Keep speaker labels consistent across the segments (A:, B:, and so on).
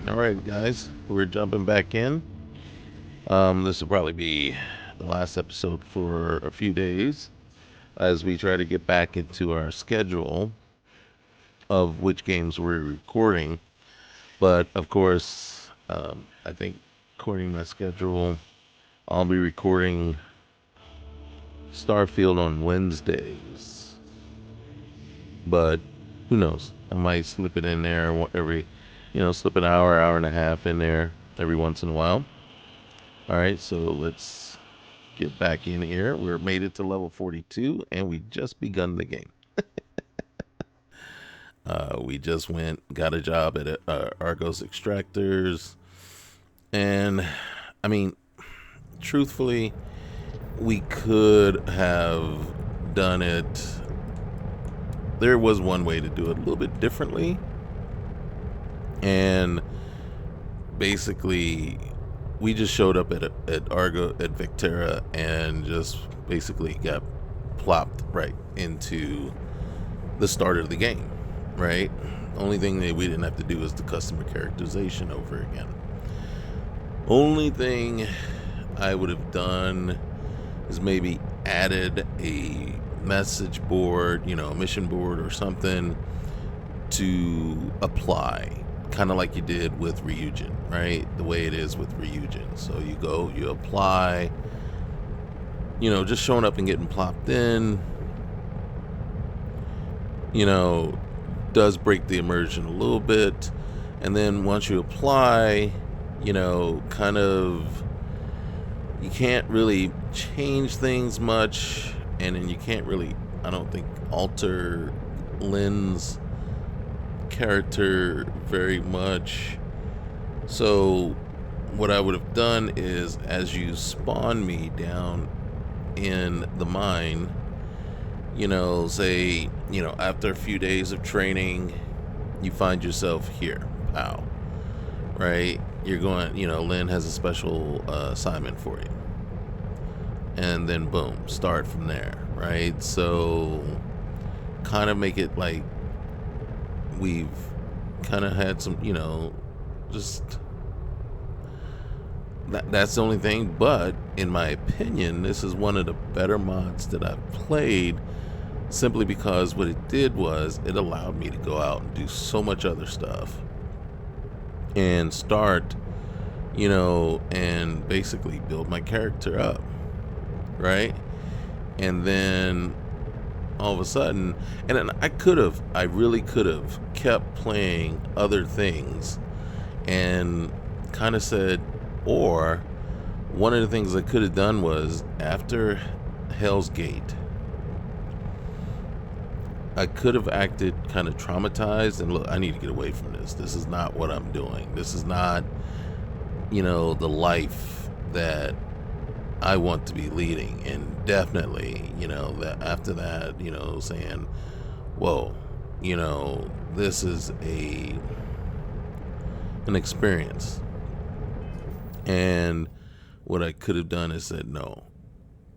A: All right, guys, we're jumping back in. This will probably be the last episode for a few days as we try to get back into our schedule of which games we're recording. But of course, I think according to my schedule, I'll be recording Starfield on Wednesdays. But who knows? I might slip it in there every, slip an hour, hour and a half in there every once in a while. All right, so let's get back in here. We're made it to level 42, and we just begun the game. We just got a job at Argos Extractors, and I mean, truthfully, we could have done it. There was one way to do it a little bit differently, and basically, we just showed up at Argo at Victera and just basically got plopped right into the start of the game, right? Only thing that we didn't have to do was the customer characterization over again. Only thing I would have done is maybe added a message board, a mission board or something to apply, kind of like you did with Ryujin, right? The way it is with Ryujin. So you go, you apply, just showing up and getting plopped in, does break the immersion a little bit. And then once you apply, kind of, you can't really change things much. And then you can't really, I don't think, alter Lynn's character very much. So what I would have done is, as you spawn me down in the mine, say, after a few days of training, you find yourself here, pow, right? You're going, Lynn has a special assignment for you. And then boom, start from there, right? So kind of make it like we've kind of had some, just that's the only thing. But in my opinion, this is one of the better mods that I've played, simply because what it did was it allowed me to go out and do so much other stuff and start, and basically build my character up, right? And then all of a sudden, and then I really could have kept playing other things and kind of said, or one of the things I could have done was, after Hell's Gate, I could have acted kind of traumatized and, look, I need to get away from this. This is not what I'm doing. This is not, the life that I want to be leading. And definitely, that after that, saying, whoa, this is an experience. And what I could have done is said, no,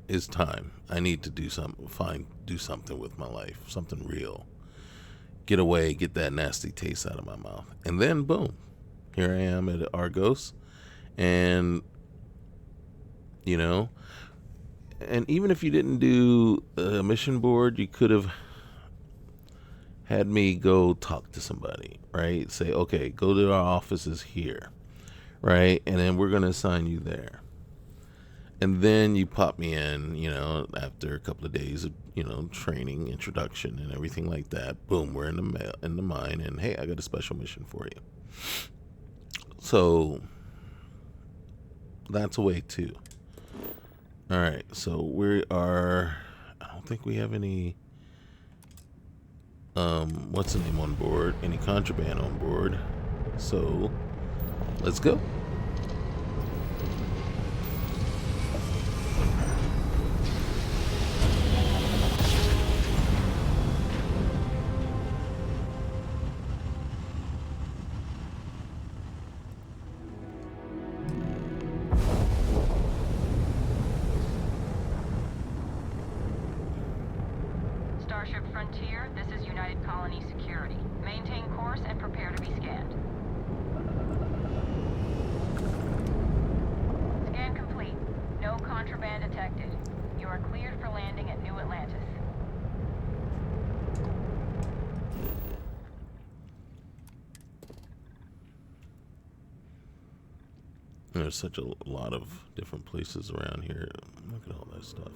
A: it's time. I need to do something with my life, something real. Get away, get that nasty taste out of my mouth. And then boom, here I am at Argos. And and even if you didn't do a mission board, you could have had me go talk to somebody, right? Say, okay, go to our offices here, right? And then we're going to assign you there. And then you pop me in, after a couple of days of, training, introduction, and everything like that. Boom, we're in the mine, and hey, I got a special mission for you. So that's a way too. All right, so we are. I don't think we have any. What's the name on board? Any contraband on board? So let's go.
B: Frontier, this is United Colony Security. Maintain course and prepare to be scanned. Scan detected. You are cleared for landing at New Atlantis.
A: There's such a lot of different places around here. Look at all that stuff.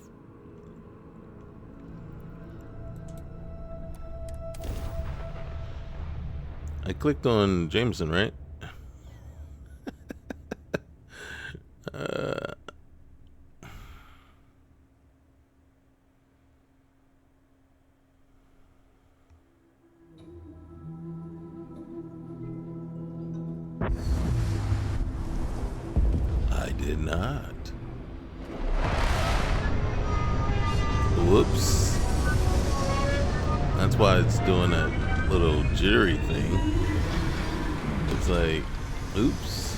A: I clicked on Jameson, right? I did not. Whoops. That's why it's doing that little jittery thing. It's like, oops.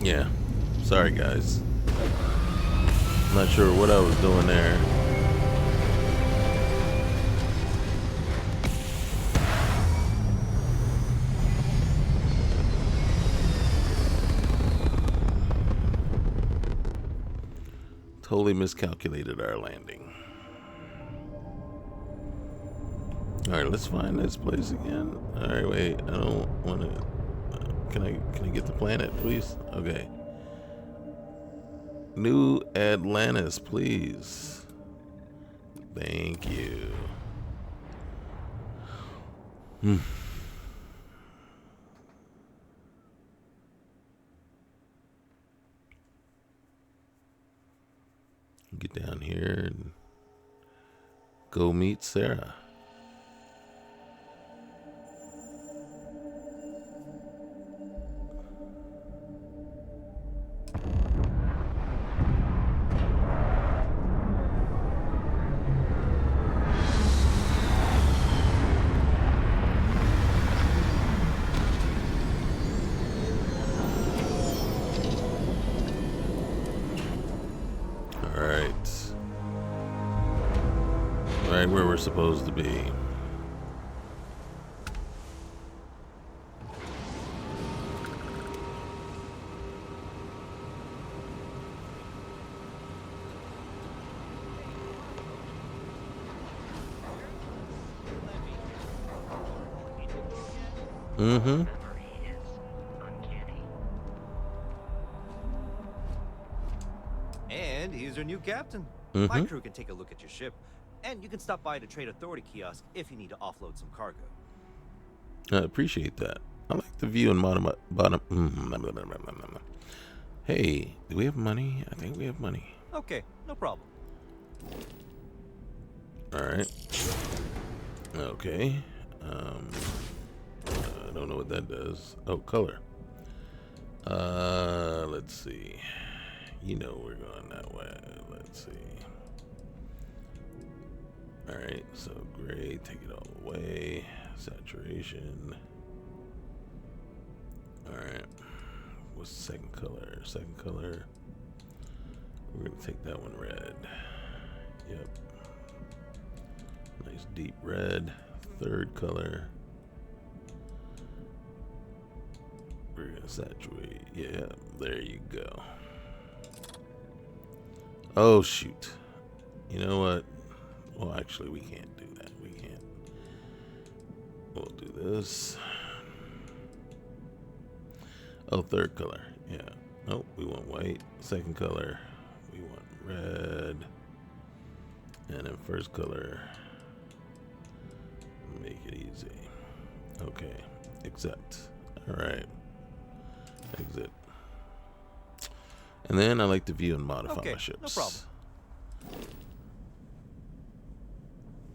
A: Yeah. Sorry, guys. I'm not sure what I was doing there. Totally miscalculated our landing. Alright, let's find this place again. Alright, wait. I don't want to... Can I get the planet, please? Okay. New Atlantis, please. Thank you. Get down here and go meet Sarah. Right where we're supposed to be. Mm-hmm.
C: And here's our new captain.
A: Mm-hmm.
C: My crew can take a look at your ship, and you can stop by the Trade Authority kiosk if you need to offload some cargo.
A: I appreciate that. I like the view in bottom. Hey, do we have money? I think we have money.
C: Okay, no problem.
A: All right. Okay. I don't know what that does. Oh, color. Let's see. You know we're going that way. Let's see. All right. So gray, take it all away. Saturation. All right. What's the second color? Second color. We're gonna take that one red. Yep. Nice deep red. Third color. We're gonna saturate. Yeah, there you go. Oh shoot. You know what? Well, actually, we can't do that. We can't. We'll do this. Oh, third color. Yeah. Nope, we want white. Second color, we want red. And then first color, make it easy. Okay, accept. All right, exit. And then I like to view and modify my ships.
C: No problem.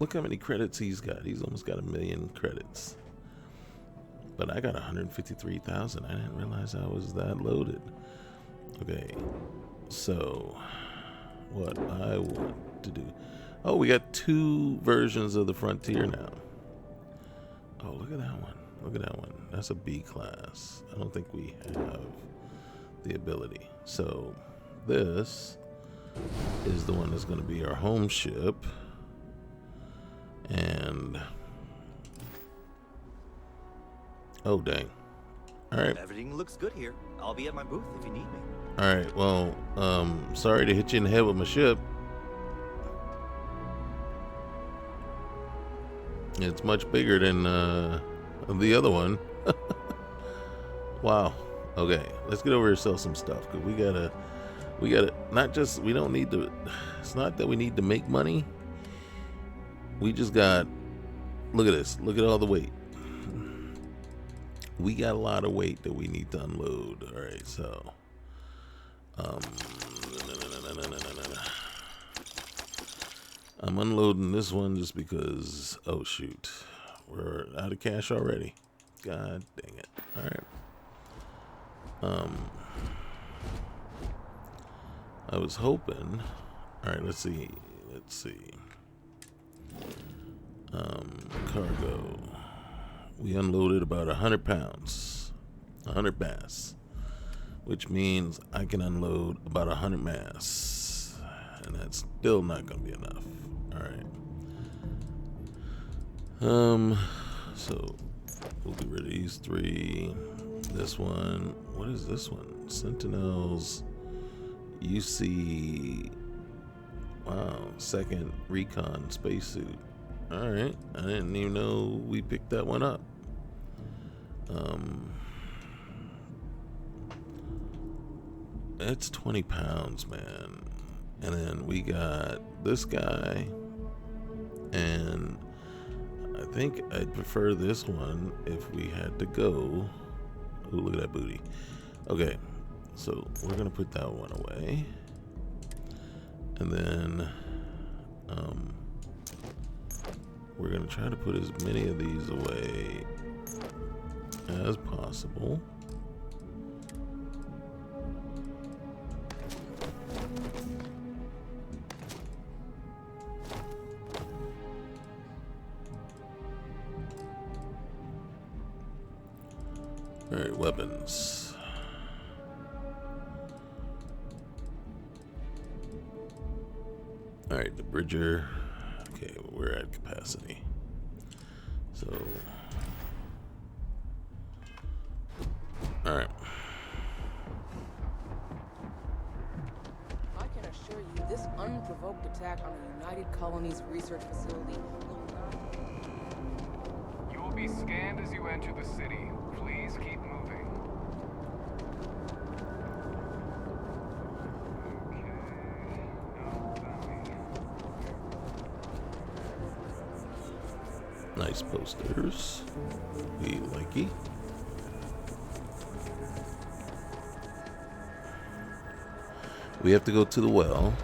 A: Look how many credits he's got. He's almost got 1 million credits. But I got 153,000. I didn't realize I was that loaded. Okay, so what I want to do. Oh, we got 2 versions of the Frontier now. Oh, look at that one. Look at that one. That's a B class. I don't think we have the ability. So this is the one that's going to be our home ship. And oh, dang. All right.
C: Everything looks good here. I'll be at my booth if you need me.
A: All right. Well, sorry to hit you in the head with my ship. It's much bigger than the other one. Wow. Okay, let's get over here and sell some stuff, because we gotta not just, we don't need to, it's not that we need to make money. We just got, look at this, look at all the weight. We got a lot of weight that we need to unload. All right, so I'm unloading this one just because, oh shoot, we're out of cash already. God dang it. All right. I was hoping. All right, let's see. Cargo. We unloaded about 100 pounds, 100 mass, which means I can unload about 100 mass, and that's still not gonna be enough. All right. So we'll get rid of these 3. This one. What is this one? Sentinels. UC. Wow. 2nd Recon spacesuit. All right. I didn't even know we picked that one up. It's 20 pounds, man. And then we got this guy, and I think I'd prefer this one if we had to go. Ooh, look at that booty. Okay, so we're gonna put that one away, and then we're gonna try to put as many of these away as possible. All right, weapons. All right, the Bridger. Okay, we're at capacity. So, all right.
D: I can assure you, this unprovoked attack on the United Colonies Research Facility will not.
E: You will be scanned as you enter the city. Please keep moving. Okay. No bounty.
A: Nice posters. We likey. We have to go to the well.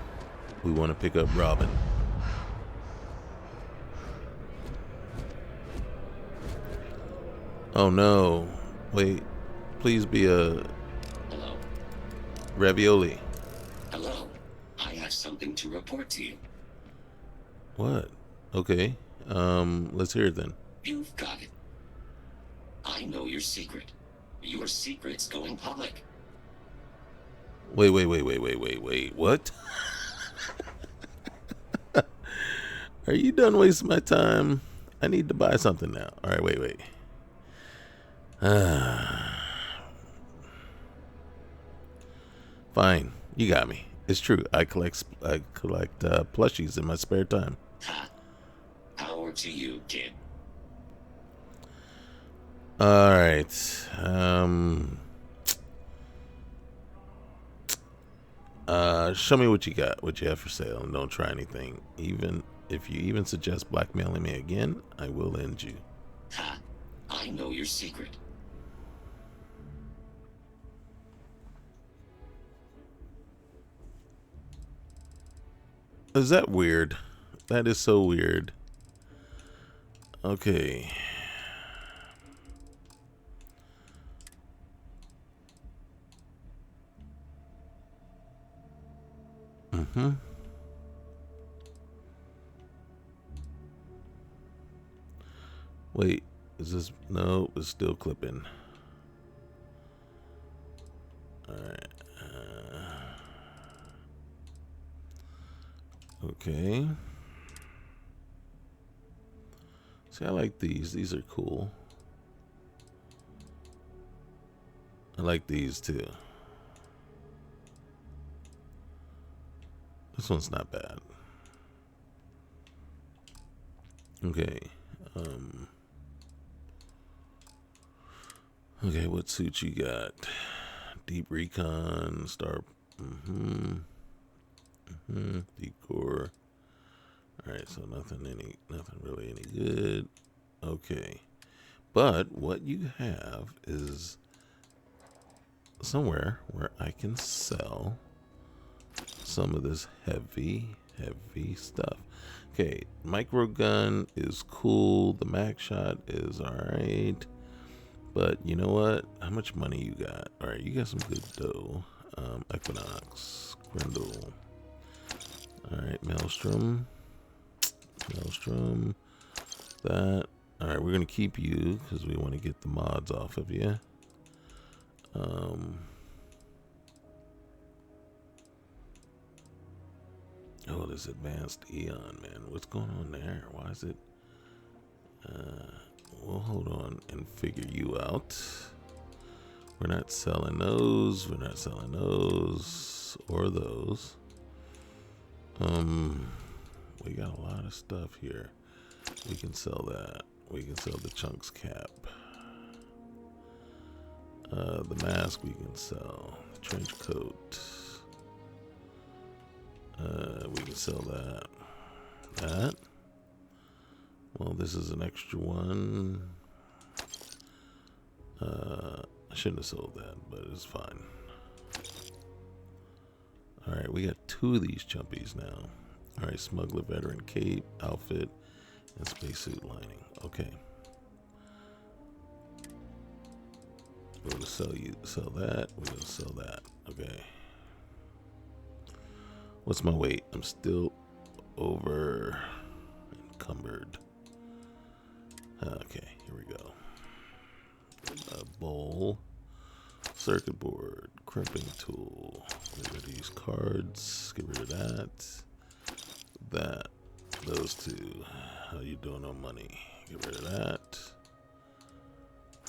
A: We want to pick up Robin. Oh no. Wait. Please be a
F: Hello?
A: ravioli.
F: Hello? I have something to report to you.
A: What? Okay. Let's hear it then.
F: You've got it. I know your secret. Your secret's going public.
A: Wait. What? Are you done wasting my time? I need to buy something now. All right, wait. Fine, you got me. It's true. I collect plushies in my spare time.
F: Ha! Power to you, kid.
A: All right. Show me what you got, what you have for sale, and don't try anything. Even if you even suggest blackmailing me again, I will end you.
F: Ha! I know your secret.
A: Is that weird? That is so weird. Okay. Wait, is this? No, it's still clipping. Alright. Okay. See, I like these. These are cool. like these too. This one's not bad. Okay. Okay, what suits you got? Deep recon, deep core. Alright, so nothing really any good. Okay. But what you have is somewhere where I can sell some of this heavy stuff. Okay, micro gun is cool. The max shot is alright. But you know what? How much money you got? Alright, you got some good dough. Equinox, Grendel. Alright, Maelstrom. That. Alright, we're going to keep you because we want to get the mods off of you. Oh, this advanced Eon, man. What's going on there? Why is it? We'll hold on and figure you out. We're not selling those. We're not selling those or those. We got a lot of stuff here. We can sell that. We can sell the chunks cap. The mask we can sell. Trench coat. We can sell that. That. Well, this is an extra one. I shouldn't have sold that, but it's fine. Alright, we got 2 of these chumpies now. Alright, smuggler veteran cape, outfit, and spacesuit lining. Okay. We're gonna sell that. We're gonna sell that. Okay. What's my weight? I'm still over encumbered. Okay, here we go. A bowl, circuit board, crimping tool. Get rid of these cards. Get rid of that. Those 2. How you doing on money? Get rid of that.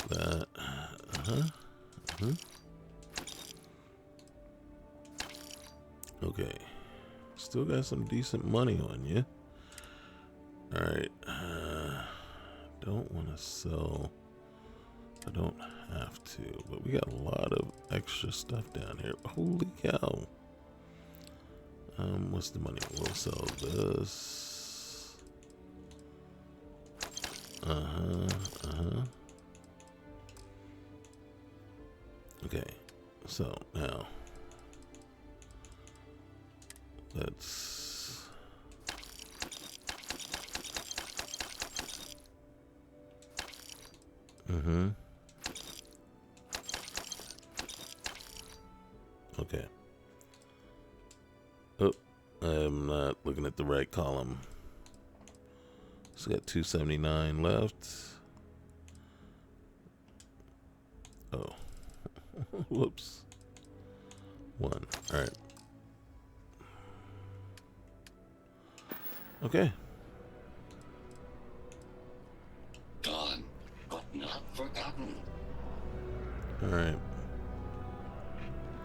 A: That. Okay. Still got some decent money on you. Alright. Don't want to sell. I don't have to. But we got a lot of extra stuff down here. Holy cow. What's the money? We'll sell this. Okay. So now let's okay. Oh, I'm not looking at the right column. So got 279 left. Oh. Whoops. 1. All right. Okay.
F: Gone, but not forgotten.
A: All right.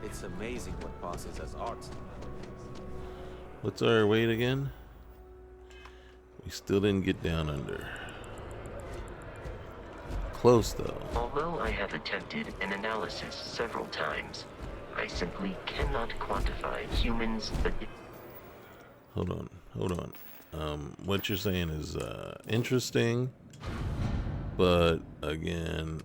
C: It's amazing what passes as art.
A: What's our weight again? We still didn't get down under. Close though.
G: Although I have attempted an analysis several times, I simply cannot quantify humans'
A: Hold on. What you're saying is interesting, but again,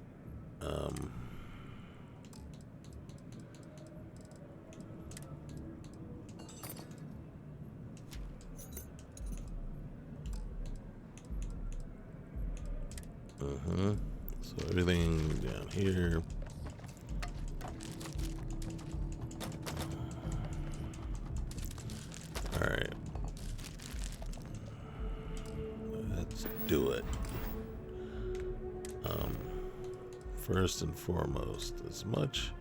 A: so everything down here. All right. Let's do it. First and foremost, as much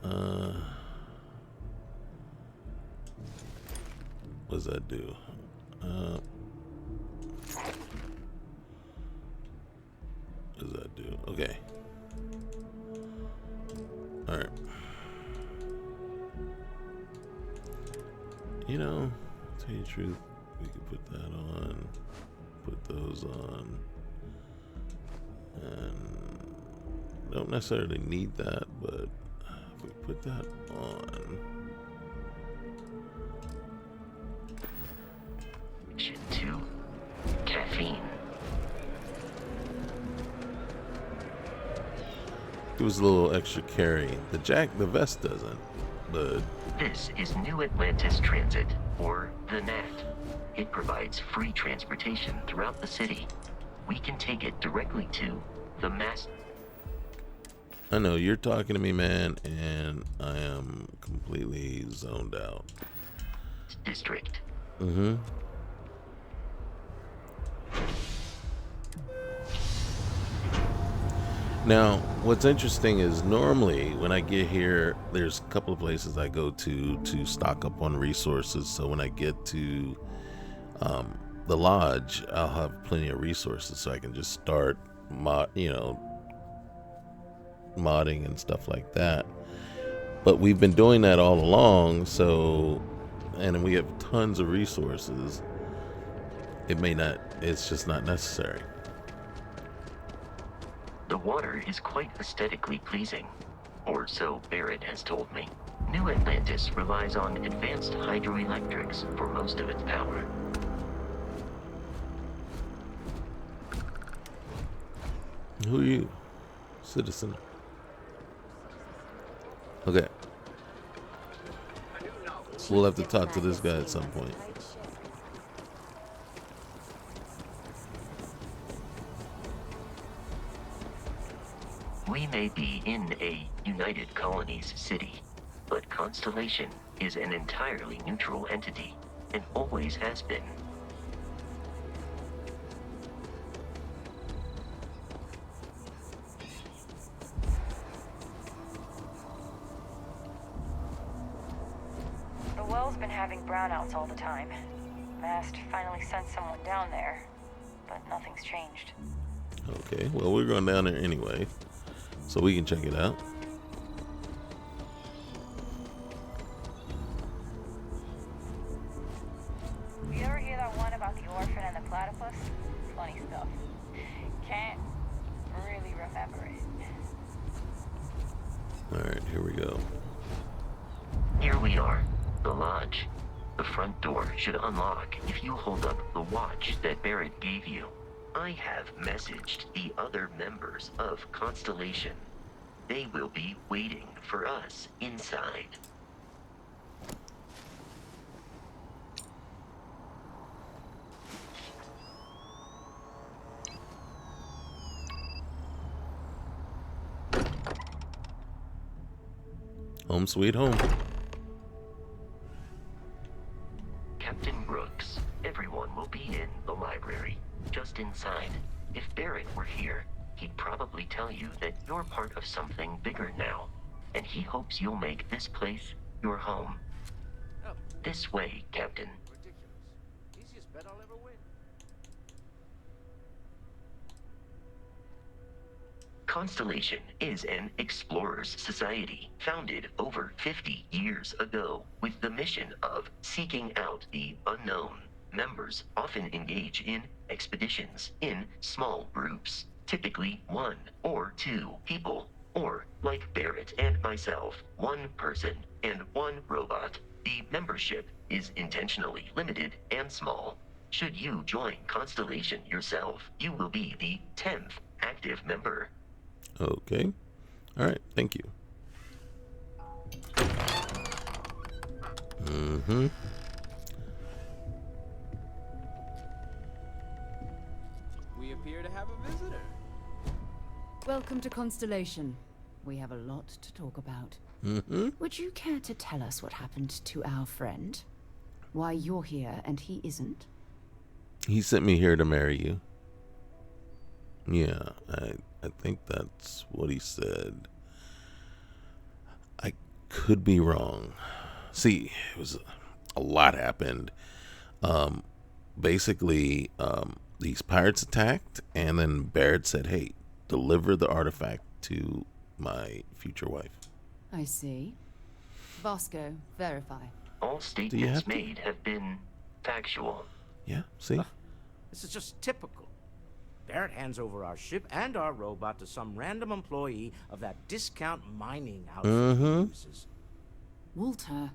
A: what does that do? What does that do? Okay. All right. You know, to tell you the truth, we could put that on, put those on, and don't necessarily need that, but if we put that on.
G: Mission 2. Caffeine.
A: It was a little extra carry. The vest doesn't, but
G: This is New Atlantis Transit, or the NAT. It provides free transportation throughout the city. We can take it directly to the mass.
A: I know you're talking to me, man, and I am completely zoned out.
G: District.
A: Mm-hmm. Now, what's interesting is normally when I get here, there's a couple of places I go to stock up on resources. So when I get to the lodge, I'll have plenty of resources, so I can just start modding and stuff like that. But we've been doing that all along, and we have tons of resources. It's just not necessary.
G: The water is quite aesthetically pleasing, or so Barrett has told me. New Atlantis relies on advanced hydroelectrics for most of its power.
A: Who are you? Citizen. Okay. We'll have to talk to this guy at some point.
G: We may be in a United Colonies city, but Constellation is an entirely neutral entity, and always has been.
B: The well's been having brownouts all the time. Mast finally sent someone down there, but nothing's changed.
A: Okay, well, we're going down there anyway, so we can check it out.
B: You ever hear that one about the orphan and the platypus? Funny stuff. Can't really remember it.
A: Alright, here we go.
G: Here we are, the lodge. The front door should unlock if you hold up the watch that Barrett gave you. I have messaged the other members of Constellation. They will be waiting for us inside.
A: Home sweet home.
G: Captain Brooks, everyone will be in the library, just inside. If Barrett were here, he'd probably tell you that you're part of something bigger now, and he hopes you'll make this place your home. This way, Captain.
C: Ridiculous. Easiest bet I'll ever win.
G: Constellation is an explorers society founded over 50 years ago with the mission of seeking out the unknown. Members often engage in expeditions in small groups, typically 1 or 2 people, or like Barrett and myself, 1 person and 1 robot. The membership is intentionally limited and small. Should you join Constellation yourself, you will be the 10th active member.
A: Okay. Alright, thank you. Mm-hmm.
H: We appear to have a visitor.
I: Welcome to Constellation. We have a lot to talk about.
A: Mm-hmm.
I: Would you care to tell us what happened to our friend? Why you're here and he isn't?
A: He sent me here to marry you. Yeah, I think that's what he said. I could be wrong. See, it was a lot happened. Basically, these pirates attacked, and then Barrett said, "Hey, deliver the artifact to my future wife.
I: I see. Vasco, verify.
G: All statements made have been factual.
A: Yeah, see?
J: This is just typical. Barrett hands over our ship and our robot to some random employee of that discount mining outfit he uses.
I: Walter.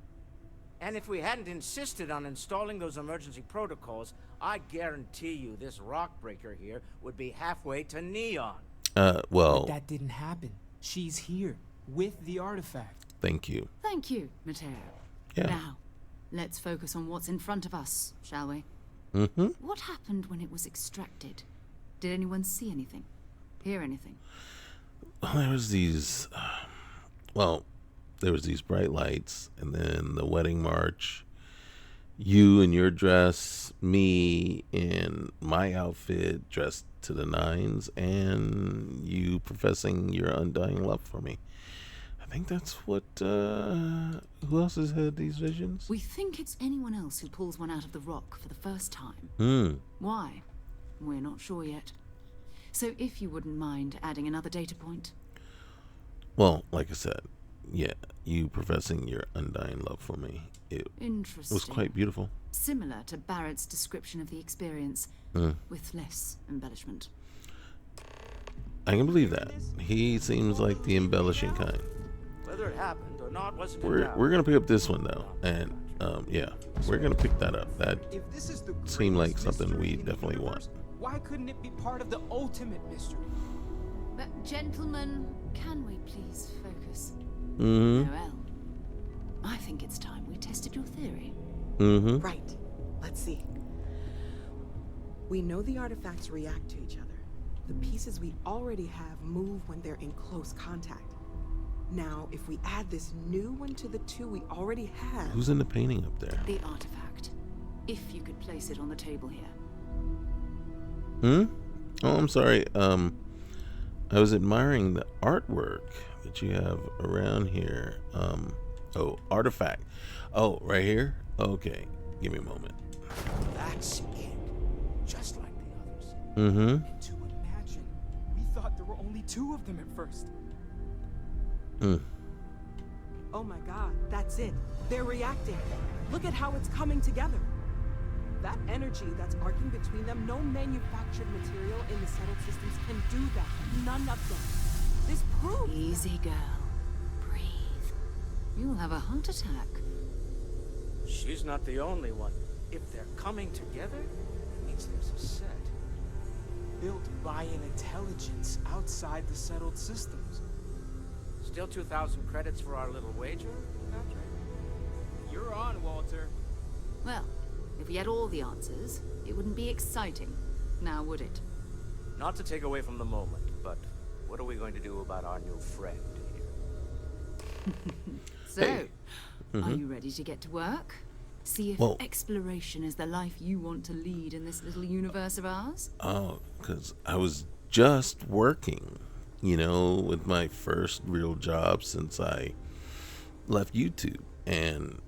J: And if we hadn't insisted on installing those emergency protocols, I guarantee you this rock breaker here would be halfway to Neon.
A: Well...
H: But that didn't happen. She's here, with the artifact.
A: Thank you.
I: Thank you, Matteo.
A: Yeah.
I: Now, let's focus on what's in front of us, shall we?
A: Mm-hmm.
I: What happened when it was extracted? Did anyone see anything? Hear anything?
A: There was these... there was these bright lights, and then the wedding march. You in your dress, me in my outfit, dressed to the nines, and you professing your undying love for me. I think that's what, who else has had these visions?
I: We think it's anyone else who pulls one out of the rock for the first time. Why? We're not sure yet. So if you wouldn't mind adding another data point.
A: Well, like I said, yeah, you professing your undying love for me. It was quite beautiful.
I: Similar to Barrett's description of the experience, with less embellishment.
A: I can believe that. He seems like the embellishing kind.
J: Whether it happened or not wasn't
A: We're gonna pick up this one though, and yeah, we're gonna pick that up. That seemed like something we definitely want.
H: Why couldn't it be part of the ultimate mystery?
I: But gentlemen, can we please focus?
A: Mm-hmm.
I: Noel, I think it's time we tested your theory.
A: Mm-hmm.
K: Right. Let's see. We know the artifacts react to each other. The pieces we already have move when they're in close contact. Now, if we add this new one to the two we already have...
A: Who's in the painting up there?
I: The artifact. If you could place it on the table here.
A: Oh, I'm sorry. I was admiring the artwork that you have around here. Oh, artifact. Oh, right here? Okay. Give me a moment.
J: That's it. Just like the others.
A: Mm-hmm.
H: And to imagine, we thought there were only two of them at first.
K: Oh my god, that's it. They're reacting. Look at how it's coming together. That energy that's arcing between them, no manufactured material in the settled systems can do that. None of them. This proves...
I: Easy, girl. Breathe. You'll have a heart attack.
J: She's not the only one. If they're coming together, it means there's a set.
H: Built by an intelligence outside the settled systems.
J: Still 2,000 credits for our little wager, Patrick?
H: You're on, Walter.
I: Well, if we had all the answers, it wouldn't be exciting. Now, would it?
J: Not to take away from the moment, but what are we going to do about our new friend here?
I: So, are you ready to get to work? See if exploration is the life you want to lead in this little universe of ours?
A: Oh, because I was just working, you know, with my first real job since I left YouTube. And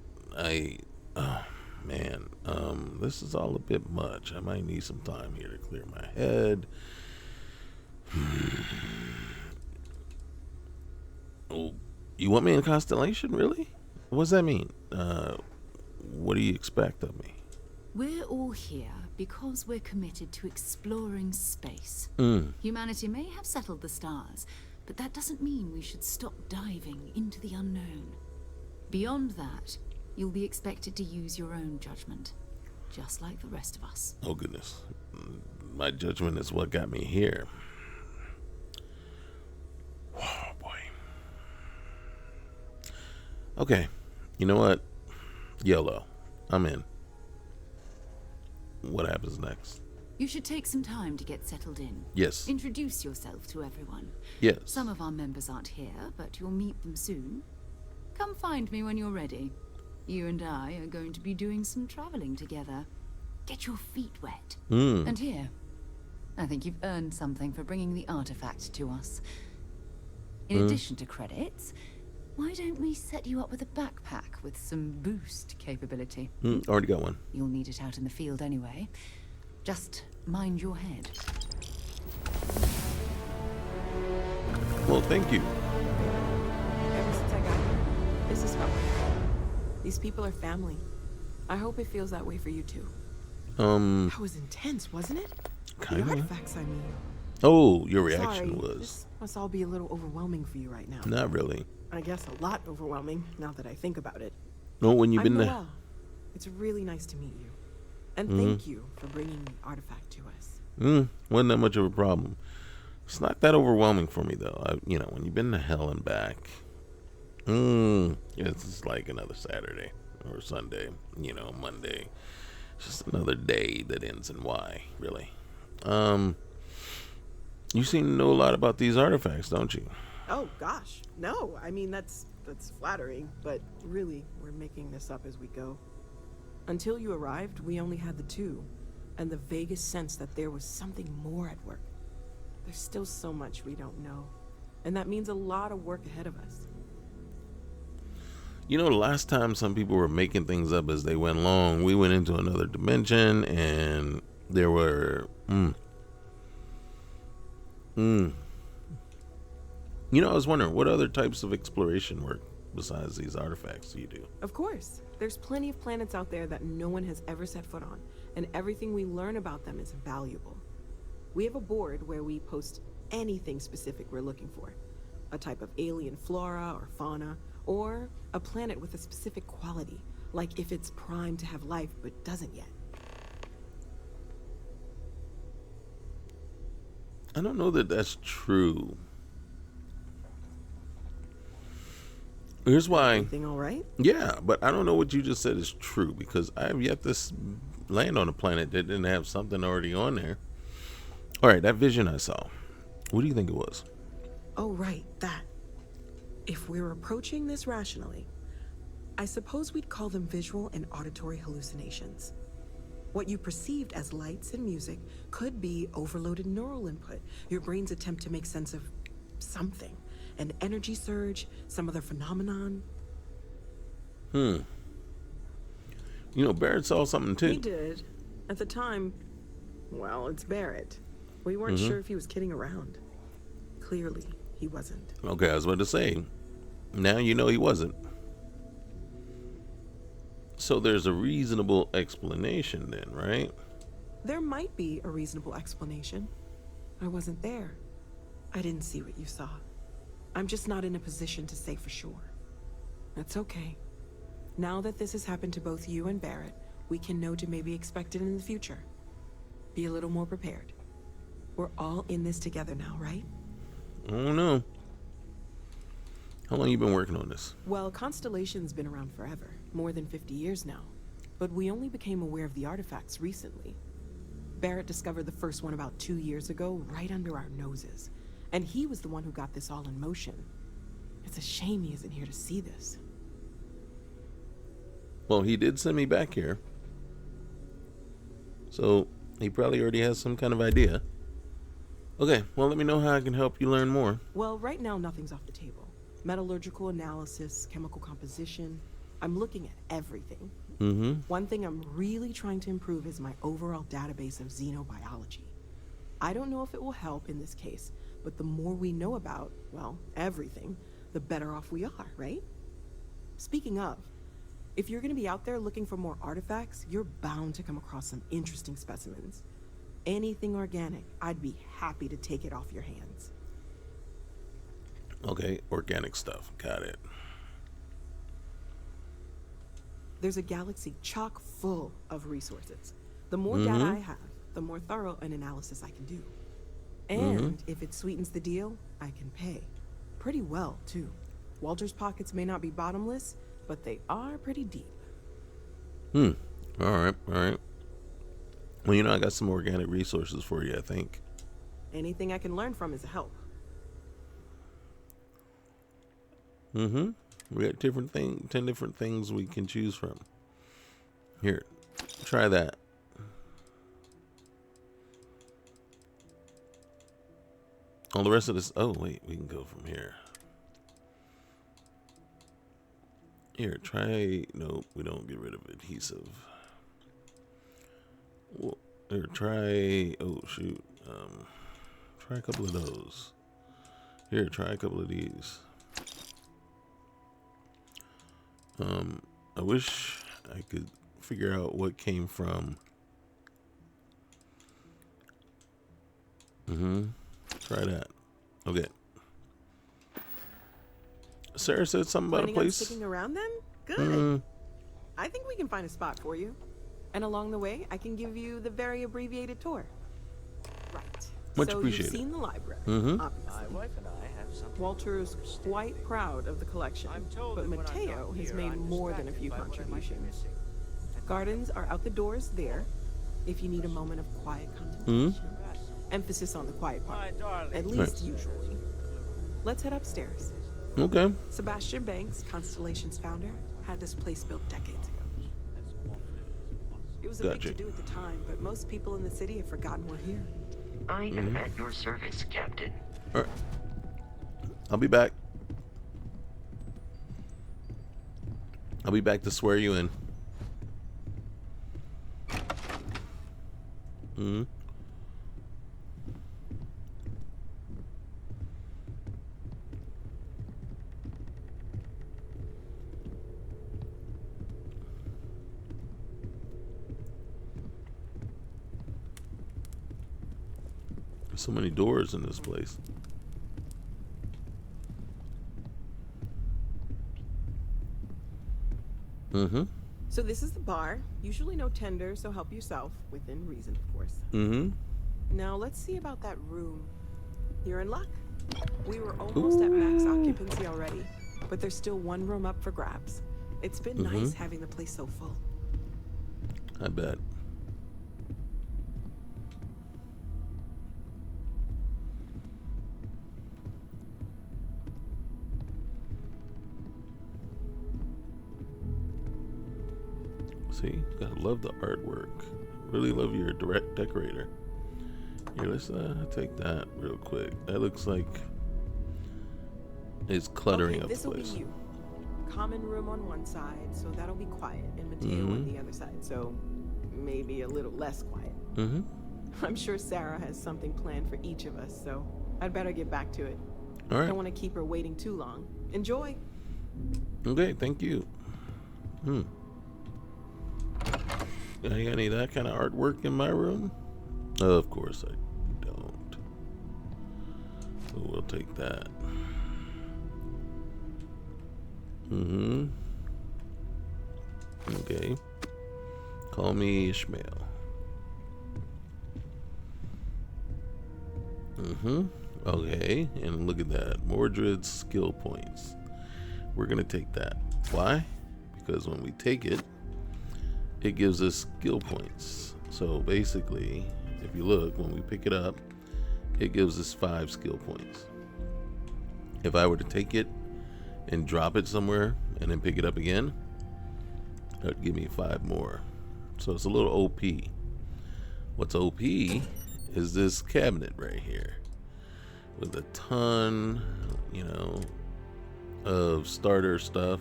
A: this is all a bit much. I might need some time here to clear my head. Oh, you want me in Constellation, really? What does that mean? What do you expect of me?
I: We're all here because we're committed to exploring space. Humanity may have settled the stars, but that doesn't mean we should stop diving into the unknown. Beyond that, you'll be expected to use your own judgment, just like the rest of us.
A: Oh, goodness. My judgment is what got me here. Oh, boy. Okay. You know what? YOLO. I'm in. What happens next?
I: You should take some time to get settled in.
A: Yes.
I: Introduce yourself to everyone.
A: Yes.
I: Some of our members aren't here, but you'll meet them soon. Come find me when you're ready. You and I are going to be doing some traveling together. Get your feet wet. And here, I think you've earned something for bringing the artifact to us. In addition to credits, why don't we set you up with a backpack with some boost capability?
A: Already got one.
I: You'll need it out in the field anyway. Just mind your head.
A: Well, thank you.
D: Ever since I got here, this has felt like home. These people are family. I hope it feels that way for you too. That was intense, wasn't it?
A: Kinda.
D: The artifacts, I mean.
A: Oh, your reaction
D: Sorry,
A: was.
D: This must all be a little overwhelming for you right now.
A: Not really.
D: I guess a lot overwhelming, now that I think about it.
A: No, when you've
D: I'm
A: been there.
D: Noelle. It's really nice to meet you. And thank you for bringing the artifact to us.
A: Wasn't that much of a problem. It's not that overwhelming for me, though. When you've been to hell and back, it's just like another Saturday or Sunday, Monday. It's just another day that ends in Y, really. You seem to know a lot about these artifacts, don't you?
D: Oh, gosh. No, I mean, that's flattering, but really, we're making this up as we go. Until you arrived, we only had the two, and the vaguest sense that there was something more at work. There's still so much we don't know, and that means a lot of work ahead of us.
A: The last time some people were making things up as they went along, we went into another dimension, and there were... I was wondering, what other types of exploration work besides these artifacts do you do?
D: Of course. There's plenty of planets out there that no one has ever set foot on, and everything we learn about them is valuable. We have a board where we post anything specific we're looking for. A type of alien flora or fauna, or a planet with a specific quality, like if it's primed to have life but doesn't yet.
A: I don't know that that's true. Here's why.
D: Everything all right?
A: Yeah, but I don't know what you just said is true, because I have yet to land on a planet that didn't have something already on there. All right, that vision I saw. What do you think it was?
D: Oh, right, that. If we're approaching this rationally, I suppose we'd call them visual and auditory hallucinations. What you perceived as lights and music could be overloaded neural input, your brain's attempt to make sense of something. An energy surge, some other phenomenon.
A: Barrett saw something too.
D: He did. At the time, well, it's Barrett. We weren't sure if he was kidding around. Clearly, he wasn't.
A: Okay, I was about to say, now you know he wasn't. So there's a reasonable explanation then, right?
D: There might be a reasonable explanation. I wasn't there. I didn't see what you saw. I'm just not in a position to say for sure. That's okay. Now that this has happened to both you and Barrett, we can know to maybe expect it in the future. Be a little more prepared. We're all in this together now, right?
A: I don't know. How long you been working on this?
D: Well, Constellation's been around forever, more than 50 years now. But we only became aware of the artifacts recently. Barrett discovered the first one about 2 years ago, right under our noses. And he was the one who got this all in motion. It's a shame he isn't here to see this.
A: Well, he did send me back here. So, he probably already has some kind of idea. Okay, well, let me know how I can help you learn more.
D: Well, right now, nothing's off the table. Metallurgical analysis, chemical composition. I'm looking at everything. One thing I'm really trying to improve is my overall database of xenobiology. I don't know if it will help in this case, but the more we know about, well, everything, the better off we are, right? Speaking of, if you're going to be out there looking for more artifacts, you're bound to come across some interesting specimens. Anything organic, I'd be happy to take it off your hands.
A: Okay, organic stuff. Got it.
D: There's a galaxy chock full of resources. The more data I have, the more thorough an analysis I can do. And if it sweetens the deal, I can pay. Pretty well, too. Walter's pockets may not be bottomless, but they are pretty deep.
A: All right. Well, I got some organic resources for you, I think.
D: Anything I can learn from is a help.
A: We got 10 different things we can choose from. Here, try that. All the rest of this. Oh, wait, we can go from here. Here, try. No, we don't get rid of adhesive. Well, here, try. Oh, shoot. Try a couple of those. Here, try a couple of these. I wish I could figure out what came from. Try that. Okay. Sarah said something about a
D: Planning on
A: place.
D: sticking around then? Good. I think we can find a spot for you. And along the way, I can give you the very abbreviated tour. Right.
A: Much
D: so
A: appreciated.
D: You've seen the library,
J: My
D: obviously.
J: wife and I have something.
D: Walter's quite proud of the collection,
J: I'm told
D: but
J: that when I'm
D: Mateo
J: not
D: has
J: here,
D: made
J: I'm
D: more than a
J: distracted
D: few
J: by what I might be
D: contributions.
J: missing.
D: Gardens are out the doors there, if you need a moment of quiet contemplation. Emphasis on the quiet part,
J: My darling.
D: at least usually. Let's head upstairs.
A: Okay.
D: Sebastian Banks, Constellation's founder, had this place built decades ago. It was a big
A: Gotcha.
D: to-do at the time, but most people in the city have forgotten we're here.
G: I am at your service, Captain.
A: All right. I'll be back. I'll be back to swear you in. There's so many doors in this place.
D: So this is the bar. Usually no tender, so help yourself, within reason, of course. Now let's see about that room. You're in luck. We were almost at max occupancy already, but there's still one room up for grabs. It's been nice having the place so full.
A: I bet. See, gotta love the artwork. Really love your direct decorator. Here, let's take that real quick. That looks like it's cluttering up the
D: this'll
A: place.
D: be you. Common room on one side, so that'll be quiet, and Mateo on the other side, so maybe a little less quiet. I'm sure Sarah has something planned for each of us, so I'd better get back to it.
A: All right.
D: Don't want to keep her waiting too long. Enjoy.
A: Okay, thank you. I got any of that kind of artwork in my room? Of course I don't. So we'll take that. Okay. Call me Ishmael. Okay, and look at that. Mordred's skill points. We're gonna take that. Why? Because when we take it, it gives us skill points. So basically, if you look, when we pick it up, it gives us 5 skill points. If I were to take it and drop it somewhere and then pick it up again, that would give me 5 more. So it's a little OP. What's OP is this cabinet right here with a ton, you know, of starter stuff.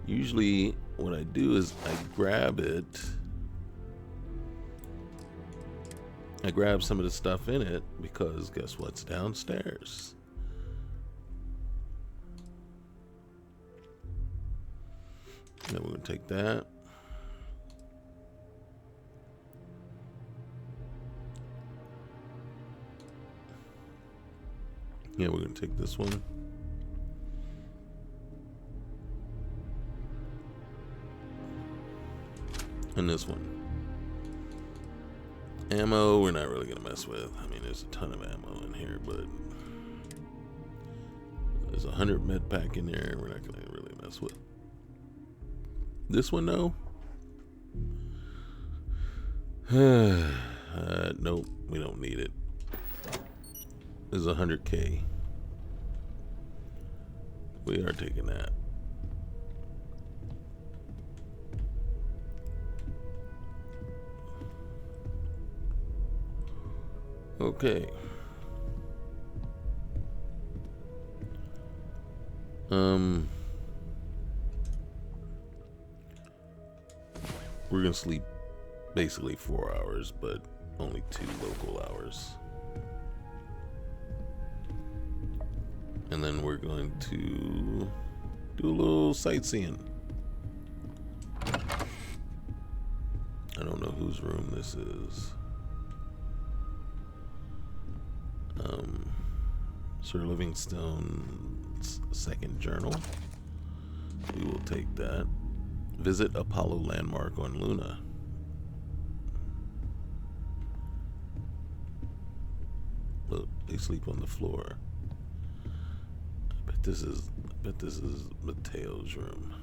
A: Usually what I do is I grab it. I grab some of the stuff in it because guess what's downstairs? Then we're going to take that. Yeah, we're going to take this one. And this one. Ammo, we're not really going to mess with. I mean, there's a ton of ammo in here, but there's 100 med pack in there. We're not going to really mess with. This one, though? Nope, we don't need it. This is 100K. We are taking that. Okay. We're gonna sleep basically 4 hours, but only 2 local hours. And then we're going to do a little sightseeing. I don't know whose room this is. Sir Livingstone's second journal. We will take that. Visit Apollo landmark on Luna. Look, they sleep on the floor. I bet this is Mateo's room.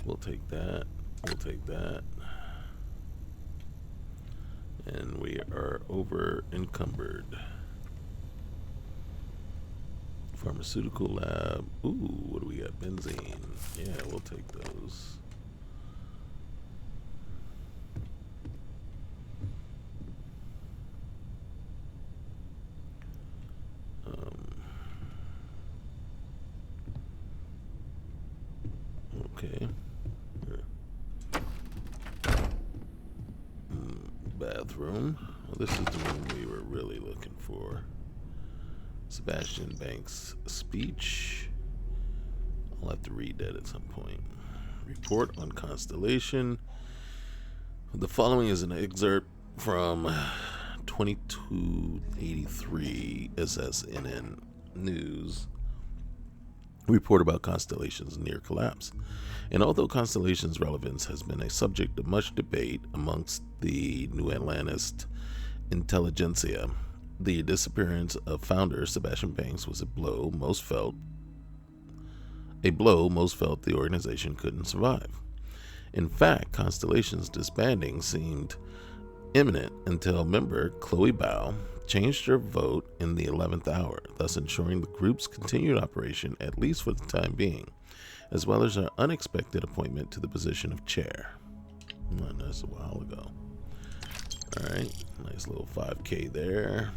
A: We'll take that. We'll take that. And we are over encumbered. Pharmaceutical lab. Ooh, what do we got? Benzene. Yeah, we'll take those. Okay. Bathroom. Well, this is the room we were really looking for. Sebastian Banks' speech. I'll have to read that at some point. Report on Constellation. The following is an excerpt from 2283 SSNN News. Report about Constellation's near collapse. And although Constellation's relevance has been a subject of much debate amongst the New Atlantis intelligentsia, the disappearance of founder Sebastian Banks was a blow most felt the organization couldn't survive. In fact, Constellation's disbanding seemed imminent until member Chloe Bao changed her vote in the 11th hour, thus ensuring the group's continued operation, at least for the time being, as well as her unexpected appointment to the position of chair. That's a while ago. Alright, nice little 5K there.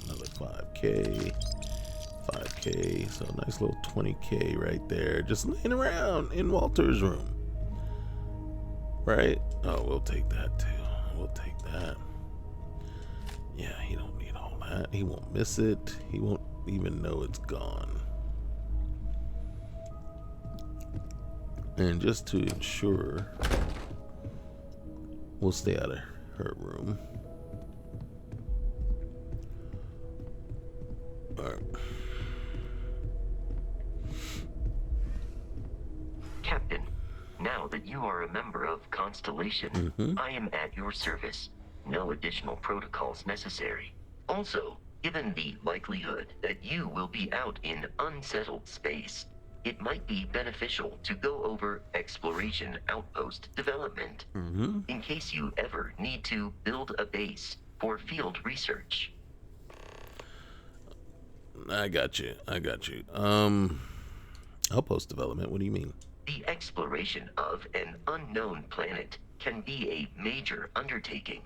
A: Another 5K. 5K. So a nice little 20K right there. Just laying around in Walter's room. Right? Oh, we'll take that too. We'll take that. Yeah, he don't need all that. He won't miss it. He won't even know it's gone. And just to ensure, we'll stay out of her room. All right.
G: Captain, now that you are a member of Constellation, I am at your service. No additional protocols necessary. Also, given the likelihood that you will be out in unsettled space, it might be beneficial to go over exploration outpost development, in case you ever need to build a base for field research.
A: I got you. Outpost development, what do you mean?
G: The exploration of an unknown planet can be a major undertaking.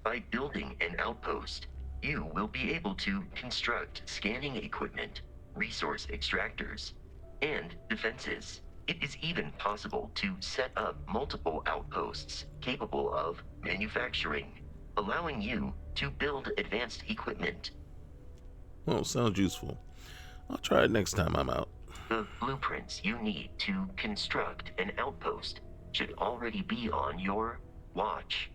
G: By building an outpost, you will be able to construct scanning equipment, resource extractors, and defenses. It is even possible to set up multiple outposts capable of manufacturing, allowing you to build advanced equipment.
A: Well, sounds useful. I'll try it next time I'm out.
G: The blueprints you need to construct an outpost should already be on your watch.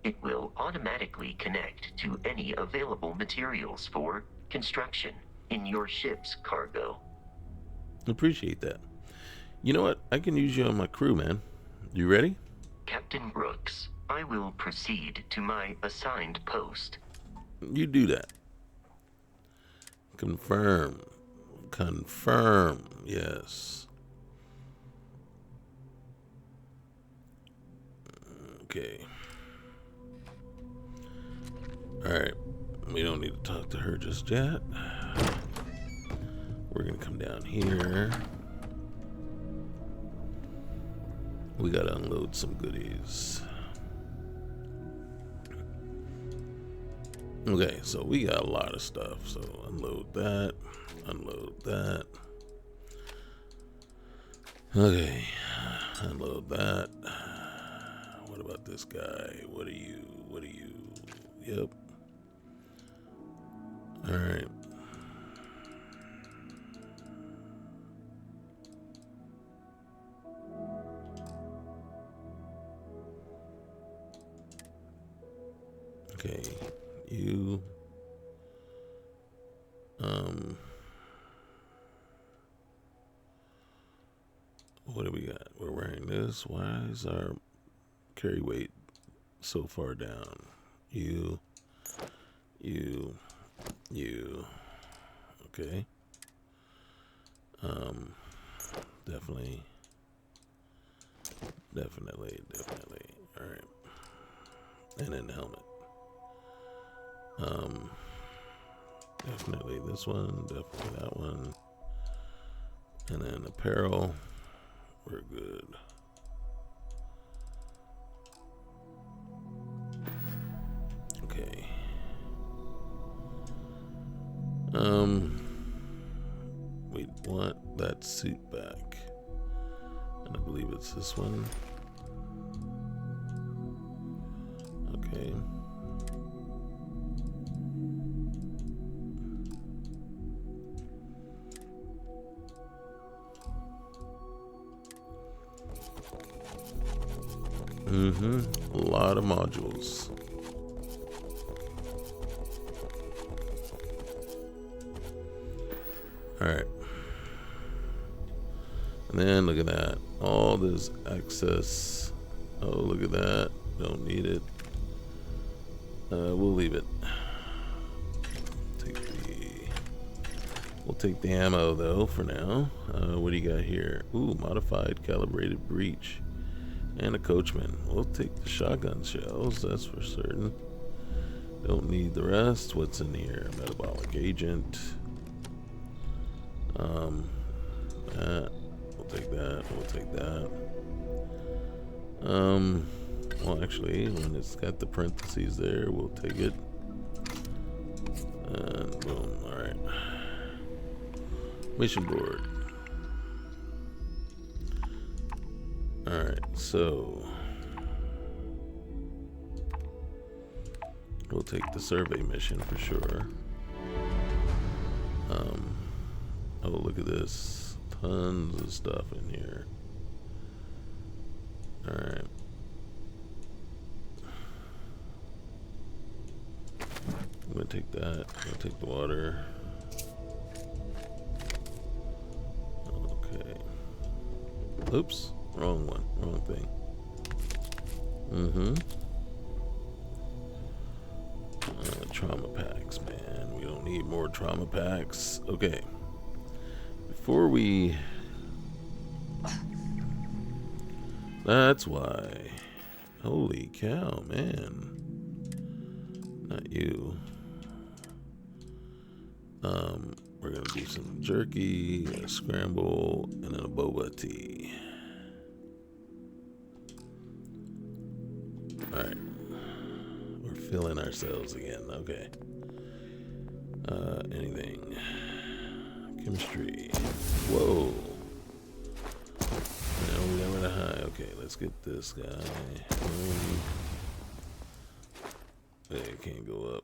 G: It will automatically connect to any available materials for construction in your ship's cargo.
A: Appreciate that. You know what? I can use you on my crew, man. You ready?
G: Captain Brooks, I will proceed to my assigned post.
A: You do that. Confirm. Yes. Okay. Alright. We don't need to talk to her just yet. We're gonna come down here. We gotta unload some goodies. Okay, so we got a lot of stuff. So unload that. Okay, unload that. What What about this guy? What are you? Yep. Alright. Okay, you what do we got? We're wearing this. Why is our carry weight so far down? You. Okay. Definitely. All right. And then the helmet. Definitely this one, definitely that one. And then apparel, we're good. Okay. We want that suit back. And I believe it's this one. Okay. A lot of modules. Alright. And then look at that. All this access. Oh, look at that. Don't need it. We'll leave it. We'll take the ammo though for now. What do you got here? Ooh, modified calibrated breech. And a coachman. We'll take the shotgun shells, that's for certain. Don't need the rest. What's in here? Metabolic agent. That. We'll take that. We'll take that. Well, actually, when it's got the parentheses there, we'll take it. And boom. Alright. Mission board. Alright, so we'll take the survey mission for sure. Oh, look at this. Tons of stuff in here. Alright. I'm gonna take that. I'm gonna take the water. Okay. Oops. Wrong one. Wrong thing. Trauma packs, man. We don't need more trauma packs. Okay. Before we... That's why. Holy cow, man. Not you. We're gonna do some jerky, a scramble, and then a boba tea. Alright. We're filling ourselves again. Okay. Anything. Chemistry. Whoa. No, we never the high. Okay, let's get this guy. They can't go up.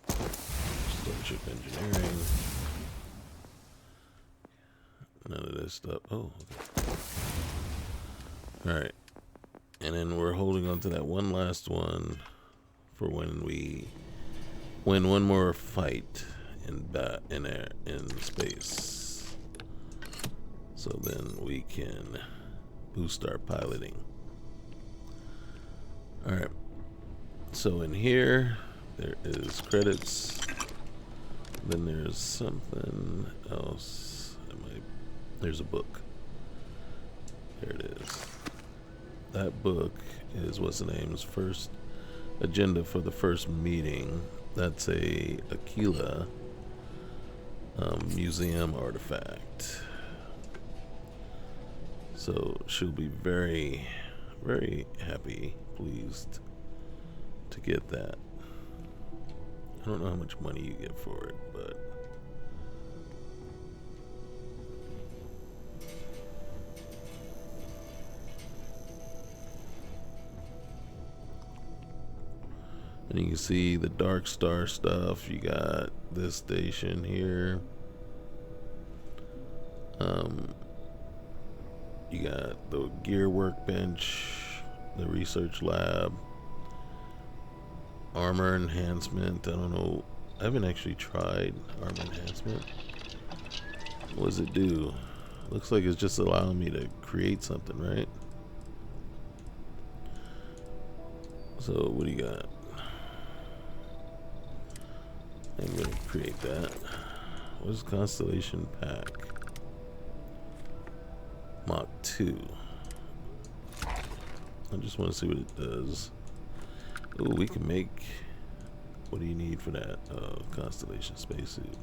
A: Starship engineering. None of this stuff. Oh, okay. Alright. And then we're holding on to that one last one for when we win one more fight in space. So then we can boost our piloting. Alright. So in here there is credits. Then there's something else. There's a book. There it is. That book is what's the name's first agenda for the first meeting. That's a Aquila museum artifact. So she'll be very, very happy, pleased to get that. I don't know how much money you get for it, but And you can see the Dark Star stuff. You got this station here. You got the gear workbench, the research lab, armor enhancement. I don't know. I haven't actually tried armor enhancement. What does it do? Looks like it's just allowing me to create something, right? So what do you got? I'm gonna create that. What is Constellation Pack? Mach 2. I just want to see what it does. Oh, we can make. What do you need for that? Constellation spacesuit.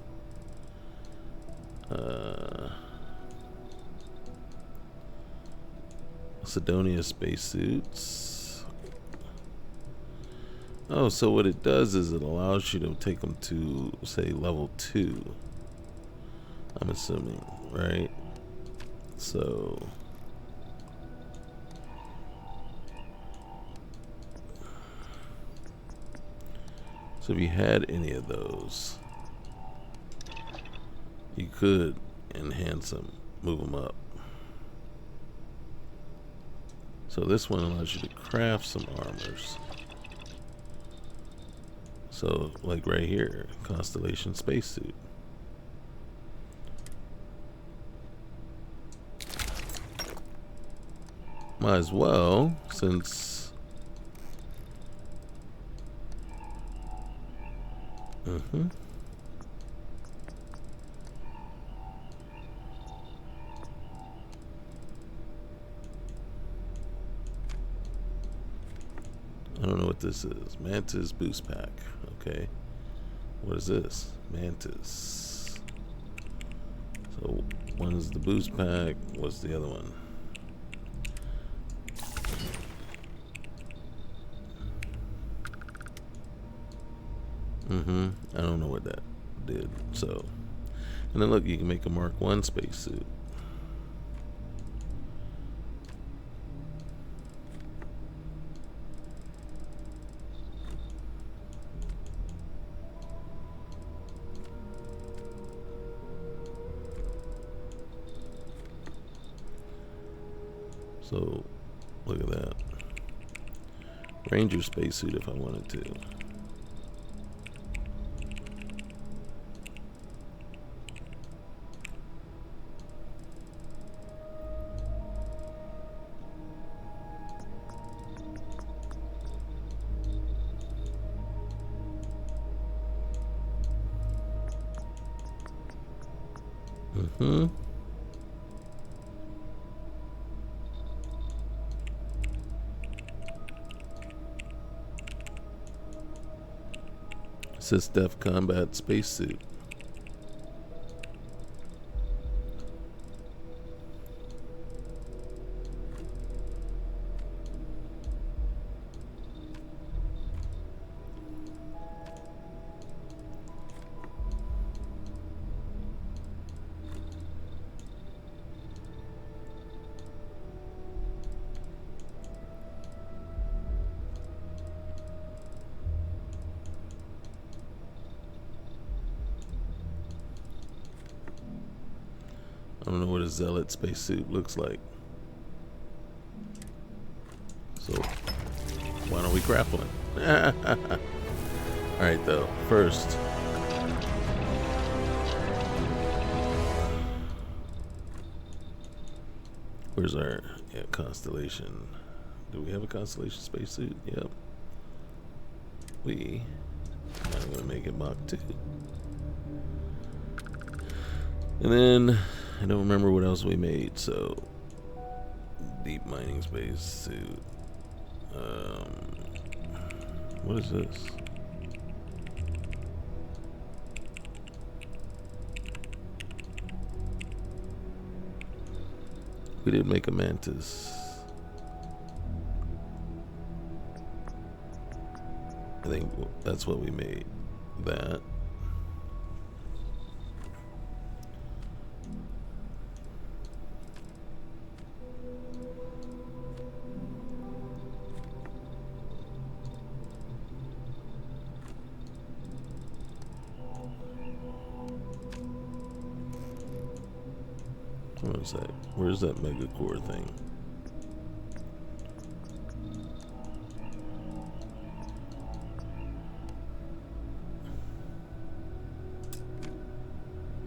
A: Sidonia spacesuits. Oh, so what it does is it allows you to take them to, say, level 2. I'm assuming, right? So if you had any of those, you could enhance them, move them up. So this one allows you to craft some armors. So like right here, Constellation spacesuit. Might as well, since I don't know what this is. Mantis boost pack. Okay. What is this? Mantis. So one is the boost pack. What's the other one? I don't know what that did. So, and then look, you can make a Mark 1 spacesuit. So, look at that. Ranger spacesuit if I wanted to. Sys-Def combat spacesuit. I don't know what a Zealot spacesuit looks like. So, why don't we craft one? Alright, though. First, where's our Constellation? Do we have a Constellation spacesuit? Yep. I'm going to make it Mach 2. And then I don't remember what else we made, so deep mining space suit. What is this? We did make a Mantis. I think that's what we made. That. What was that? Where's that mega core thing?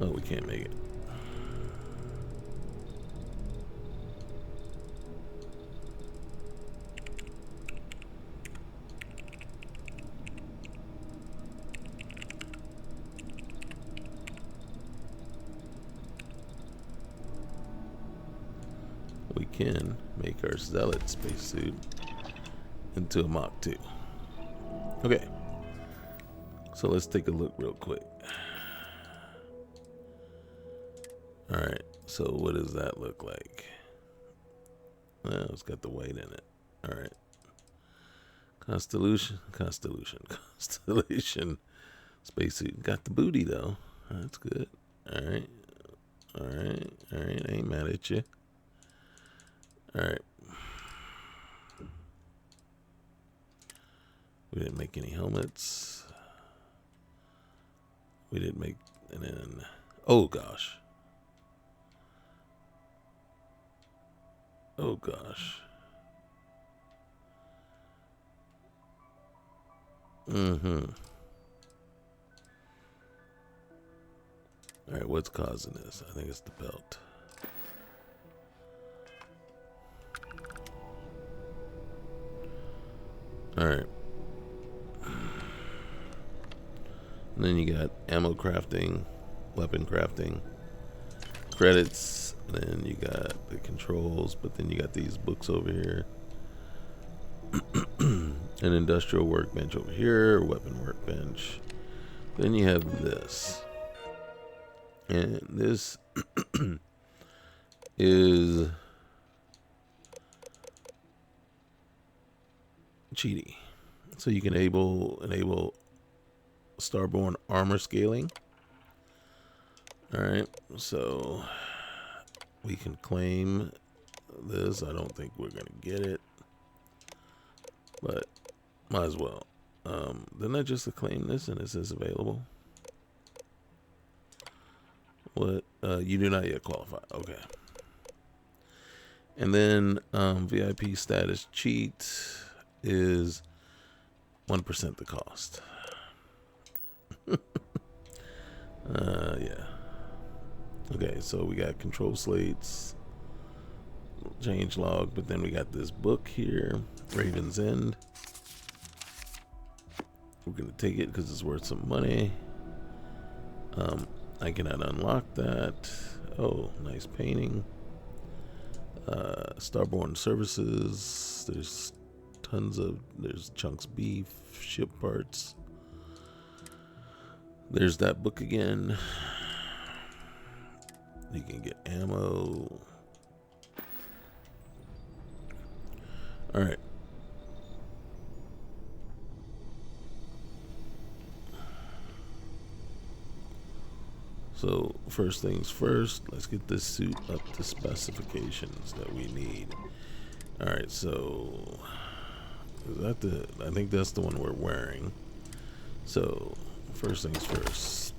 A: Oh, we can't make it. We can make our zealot spacesuit into a Mach 2. Okay. So let's take a look real quick. Alright, so what does that look like? Well, it's got the white in it. Alright. Constellation spacesuit. Got the booty though. That's good. Alright. Alright. Alright. I ain't mad at you. Alright. We didn't make any helmets. We didn't make, and then, oh gosh. Oh gosh. Alright, what's causing this? I think it's the belt. Alright. And then you got ammo crafting, weapon crafting, credits, and then you got the controls, but then you got these books over here. An industrial workbench over here, weapon workbench. Then you have this. And this is cheaty. So you can enable Starborn armor scaling. Alright, so we can claim this. I don't think we're gonna get it, but might as well. Didn't I just claim this and it says available? What? You do not yet qualify. Okay. And then VIP status cheat is 1% the cost. Yeah. Okay, so we got control slates, change log, but then we got this book here, Raven's End. We're gonna take it because it's worth some money. I cannot unlock that. Oh, nice painting. Starborn services. There's chunks beef, ship parts. There's that book again. You can get ammo. All right. So first things first, let's get this suit up to specifications that we need. All right, so is that I think that's the one we're wearing. So first things first,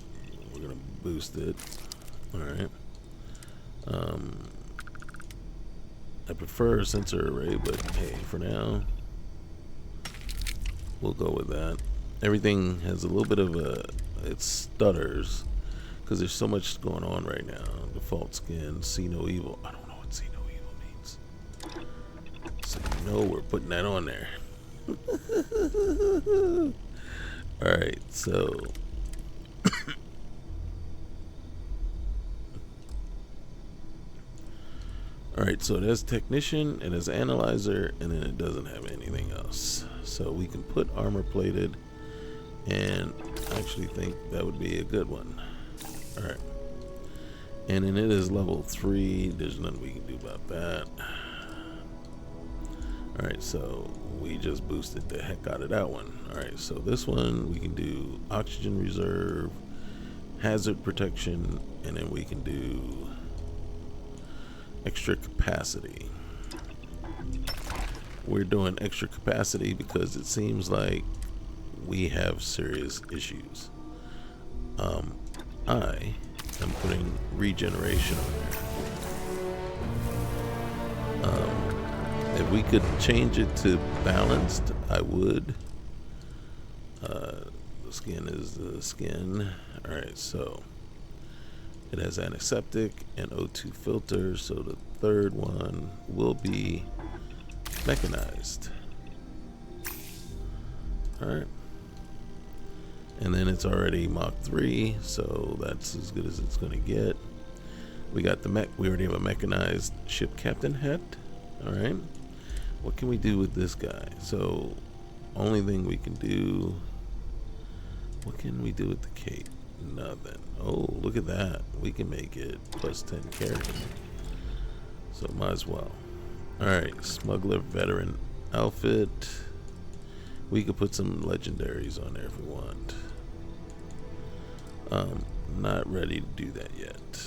A: we're gonna boost it. All right. I prefer a sensor array, but hey, for now, we'll go with that. Everything has a little bit of it stutters because there's so much going on right now. Default skin, see no evil. I don't know what see no evil means. So you know we're putting that on there. All right, so alright, so it has technician, it has analyzer, and then it doesn't have anything else. So we can put armor plated, and I actually think that would be a good one. Alright. And then it is level 3, there's nothing we can do about that. Alright, so we just boosted the heck out of that one. Alright, so this one we can do oxygen reserve, hazard protection, and then we can do extra capacity. We're doing extra capacity because it seems like we have serious issues. I am putting regeneration on there. we could change it to balanced, I would. The skin is the skin. Alright, so it has antiseptic and O2 filter, so the third one will be mechanized. Alright. And then it's already Mach 3, so that's as good as it's going to get. We got the mech. We already have a mechanized ship captain hat. Alright. What can we do with this guy? So, only thing we can do... What can we do with the cape? Nothing. Oh, look at that. We can make it plus 10 carry. So, might as well. Alright, smuggler veteran outfit. We could put some legendaries on there if we want. Not ready to do that yet.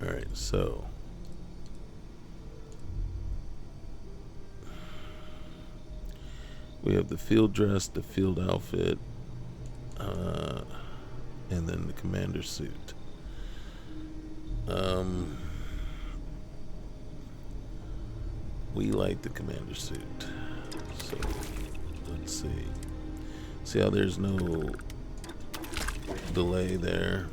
A: Alright, so we have the field dress, the field outfit, and then the commander suit. We like the commander suit. So let's see. See how there's no delay there.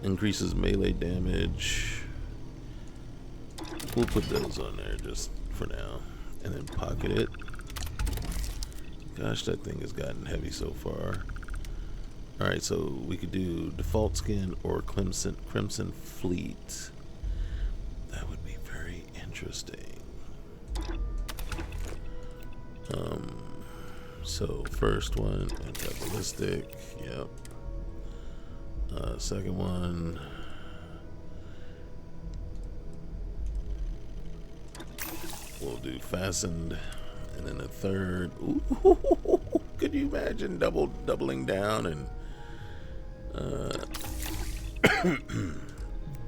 A: Increases melee damage. We'll put those on there just for now. And then pocket it. Gosh, that thing has gotten heavy so far. Alright, so we could do default skin or Crimson Fleet. That would be very interesting. So first one, anti-ballistic, yep. Second one, we'll do fastened, and then the third. Ooh, could you imagine doubling down and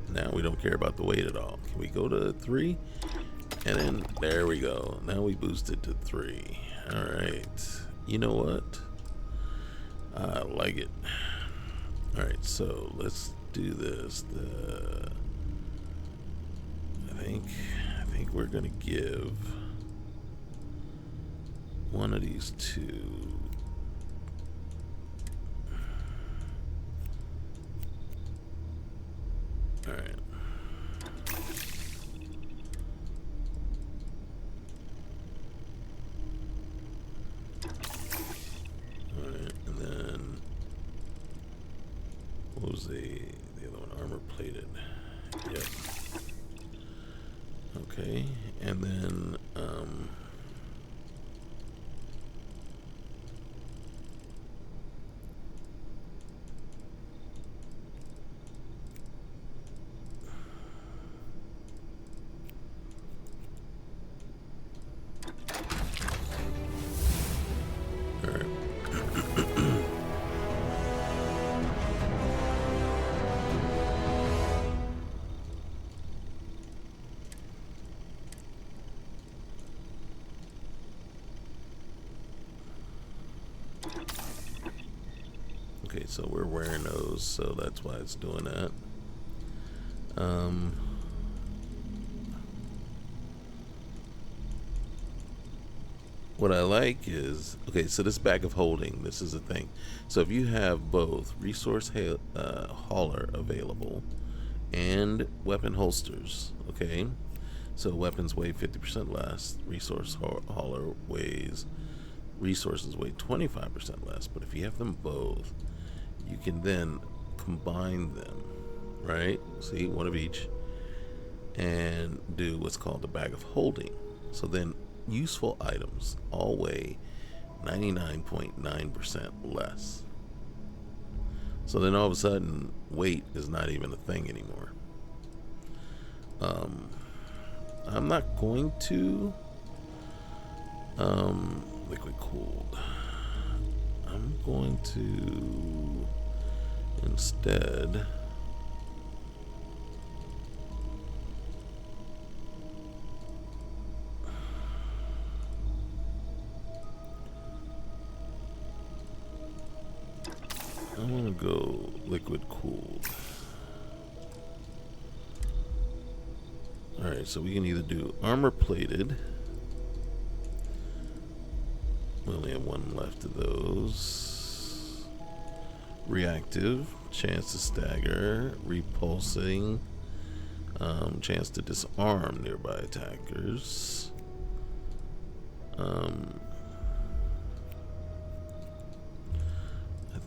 A: now we don't care about the weight at all. Can we go to 3? And then there we go. Now we boosted to 3. All right. You know what? I like it. All right. So let's do this. I think we're gonna give one of these two. All right. What was the other one? Armor plated. Yep. Okay, and then all right. Okay, so we're wearing those, so that's why it's doing that. What I like is, okay, so this bag of holding, this is the thing. So if you have both resource hauler available and weapon holsters, okay, so weapons weigh 50% less, resource hauler resources weigh 25% less, but if you have them both, you can then combine them, right? See, one of each, and do what's called a bag of holding. So then useful items all weigh 99.9% less. So then all of a sudden, weight is not even a thing anymore. I'm not going to liquid cooled. I'm going to instead I want to go liquid cooled. Alright, so we can either do armor plated. We only have one left of those. Reactive, chance to stagger, repulsing, chance to disarm nearby attackers. I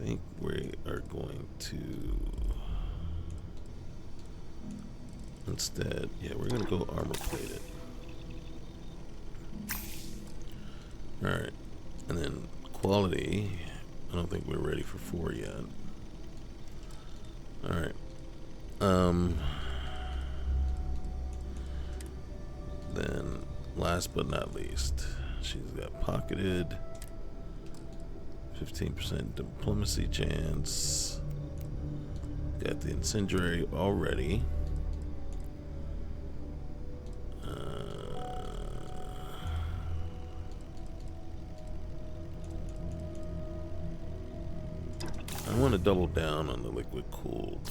A: think we are going to instead, yeah, we're gonna go armor plated. Alright, and then quality, I don't think we're ready for 4 yet. Alright. Then last but not least, she's got pocketed, 15% diplomacy chance, got the incendiary already. I want to double down on the liquid cooled,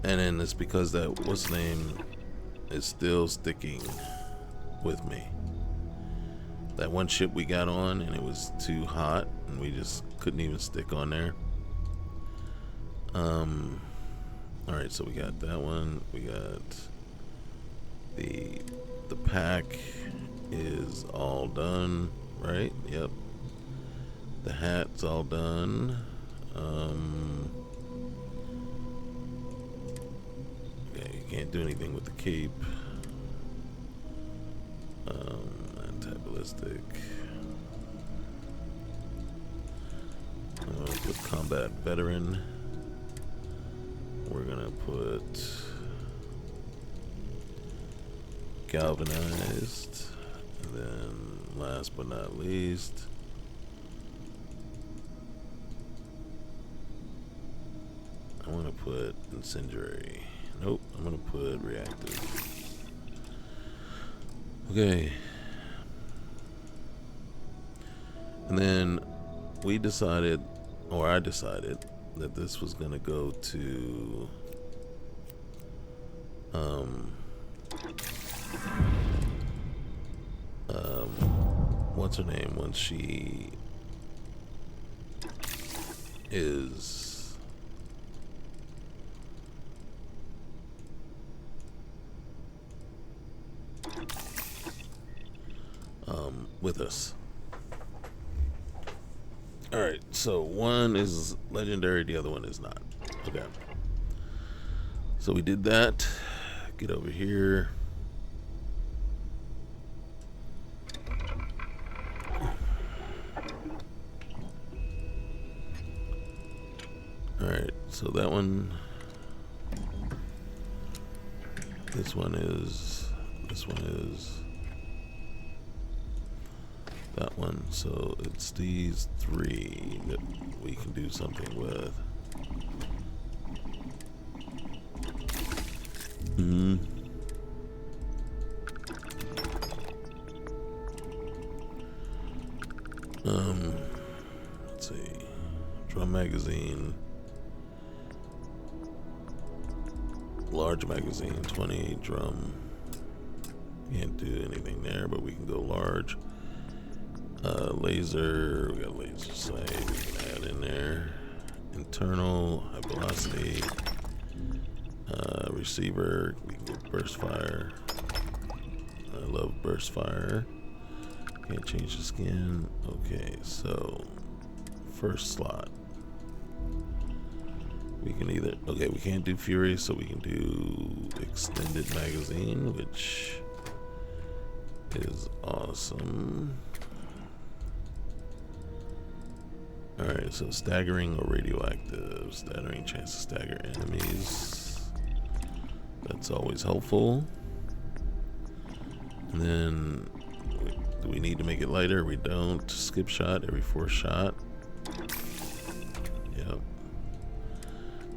A: and then it's because that what's name is still sticking with me. That one ship we got on and it was too hot and we just couldn't even stick on there. Alright, so we got that one. We got the pack is all done, right? Yep. The hat's all done. Okay, you can't do anything with the cape. Anti-ballistic. I'm gonna put combat veteran. We're gonna put galvanized. And then last but not least, I want to put incendiary. Nope, I'm going to put reactive. Okay. And then we decided, or I decided, that this was going to go to what's her name once she is with us. Alright, so one is legendary, the other one is not. Okay. So we did that. Get over here. Alright, so that one, this one is, that one, so it's these three that we can do something with. Let's see, drum magazine, large magazine, 20 drum. Can't do anything there, but we can go large. Laser, we got laser sight, we can add in there. Internal, high velocity, receiver, we can go burst fire. I love burst fire. Can't change the skin. Okay, so first slot. We can either, okay, we can't do fury, so we can do extended magazine, which is awesome. Alright, so staggering or radioactive. Staggering chance to stagger enemies. That's always helpful. And then, do we need to make it lighter? We don't. Skip shot every 4 shot. Yep.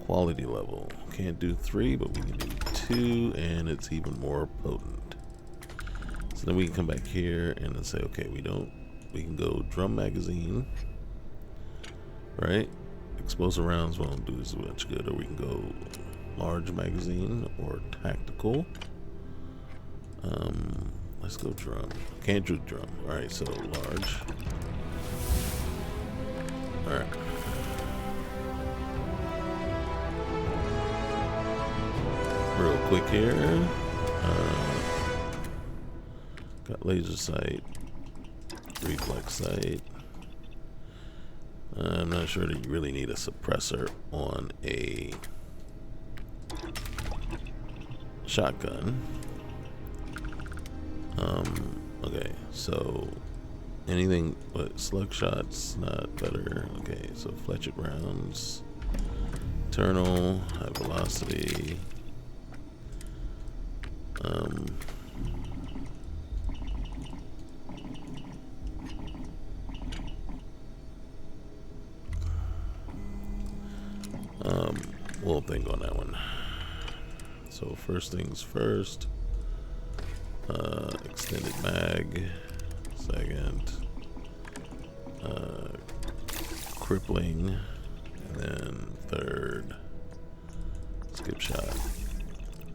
A: Quality level. Can't do 3, but we can do 2, and it's even more potent. So then we can come back here and then say, okay, we can go drum magazine. Right? Explosive rounds won't do as much good, or we can go large magazine or tactical. Let's go drum. Can't do drum. Alright, so large. Alright. Real quick here. Got laser sight, reflex sight. I'm not sure that you really need a suppressor on a shotgun. Okay, so anything but slug shots, not better. Okay, so fletched rounds, internal, high velocity. We'll think on that one. So first things first. Extended mag. Second. Crippling. And then third. Skip shot.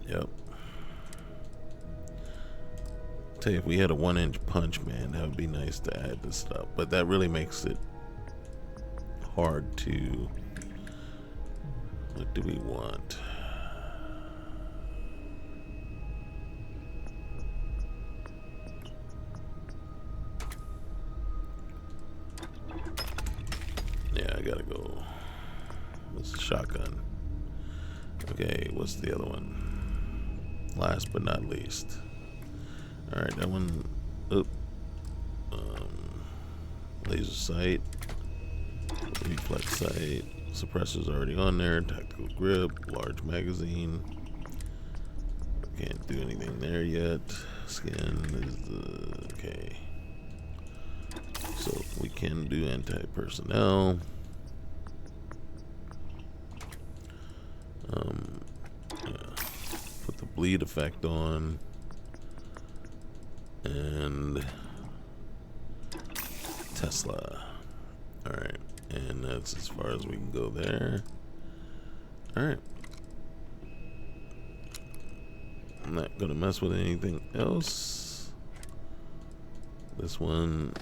A: Yep. Tell you, if we had a 1-inch punch, man, that would be nice to add this stuff. But that really makes it hard to... What do we want? Yeah, I gotta go. What's the shotgun? Okay, what's the other one? Last but not least. Alright, that one. Oop. Laser sight. Reflex sight. Suppressor's already on there. Tactical grip. Large magazine. Can't do anything there yet. Skin is the... Okay. So we can do anti-personnel. Yeah. Put the bleed effect on. And Tesla. Alright. And that's as far as we can go there. Alright. I'm not gonna mess with anything else. This one,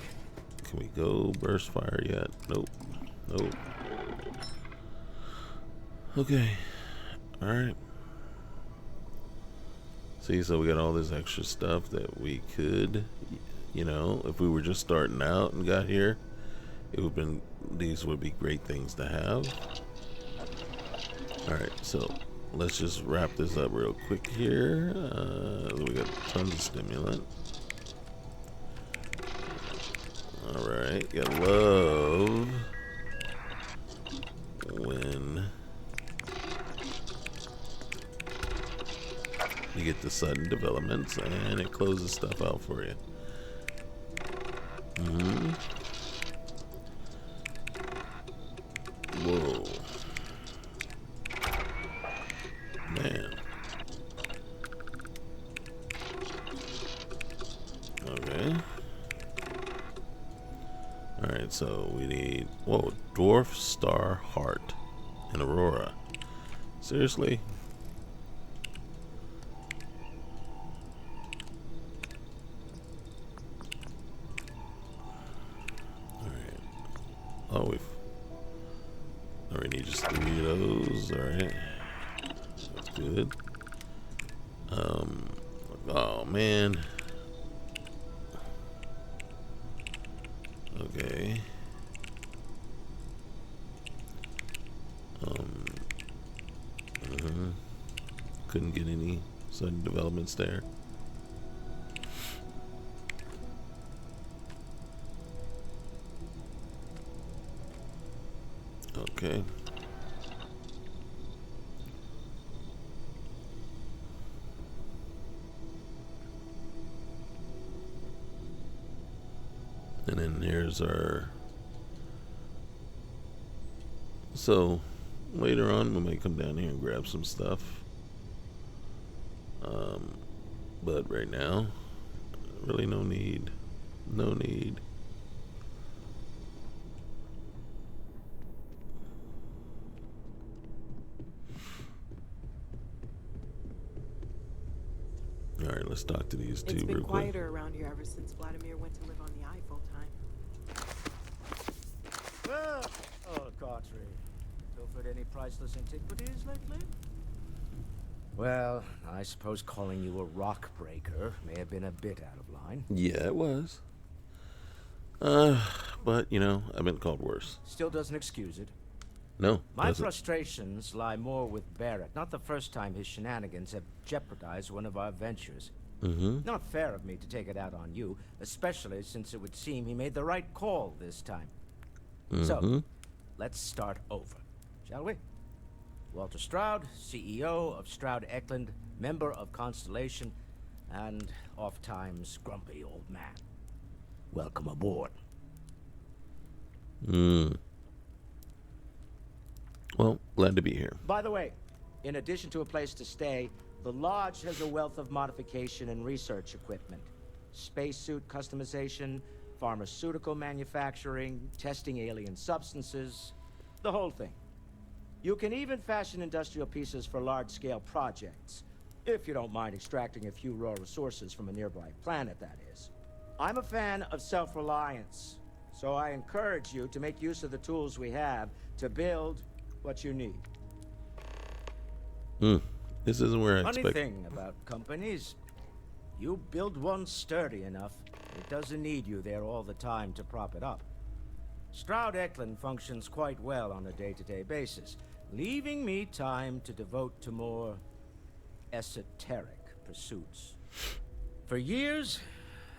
A: can we go burst fire yet? Nope. Nope. Okay. Alright. See, so we got all this extra stuff that we could, you know, if we were just starting out and got here, it would have been, these would be great things to have. Alright, so let's just wrap this up real quick here. We got tons of stimulant. Alright, gotta love when you get the sudden developments and it closes stuff out for you. Whoa. Man. Okay. Alright, so we need... Whoa, Dwarf Star Heart and Aurora. Seriously? Alright. Oh, we've... I already need just 3 of those. Alright. That's good. Oh, man. Okay. Couldn't get any sudden developments there. Okay. And then here's our... So, later on we may come down here and grab some stuff. But right now, really no need. No need. right, let's talk to these two
D: It's been
A: real quick.
D: quieter around here ever since Vladimir went to live on the eye full time.
J: Oh, Cartry. Pilfered any priceless antiquities lately? Well, I suppose calling you a rock breaker may have been a bit out of line.
A: Yeah, it was. But, you know, I've been called worse.
J: Still doesn't excuse it.
A: No,
J: My
A: doesn't.
J: frustrations lie more with Barrett. Not the first time his shenanigans have jeopardized one of our ventures. Not fair of me to take it out on you, especially since it would seem he made the right call this time. So, let's start over, shall we? Walter Stroud, CEO of Stroud Eklund, member of Constellation, and oft-times grumpy old man. Welcome aboard.
A: Well, glad to be here.
J: By the way, in addition to a place to stay, the Lodge has a wealth of modification and research equipment. Spacesuit customization, pharmaceutical manufacturing, testing alien substances, the whole thing. You can even fashion industrial pieces for large-scale projects, if you don't mind extracting a few raw resources from a nearby planet, that is. I'm a fan of self-reliance, so I encourage you to make use of the tools we have to build what you need.
A: This isn't where I
J: Funny
A: expect.
J: thing about companies, you build one sturdy enough, it doesn't need you there all the time to prop it up. Stroud Eklund functions quite well on a day-to-day basis, leaving me time to devote to more esoteric pursuits. For years,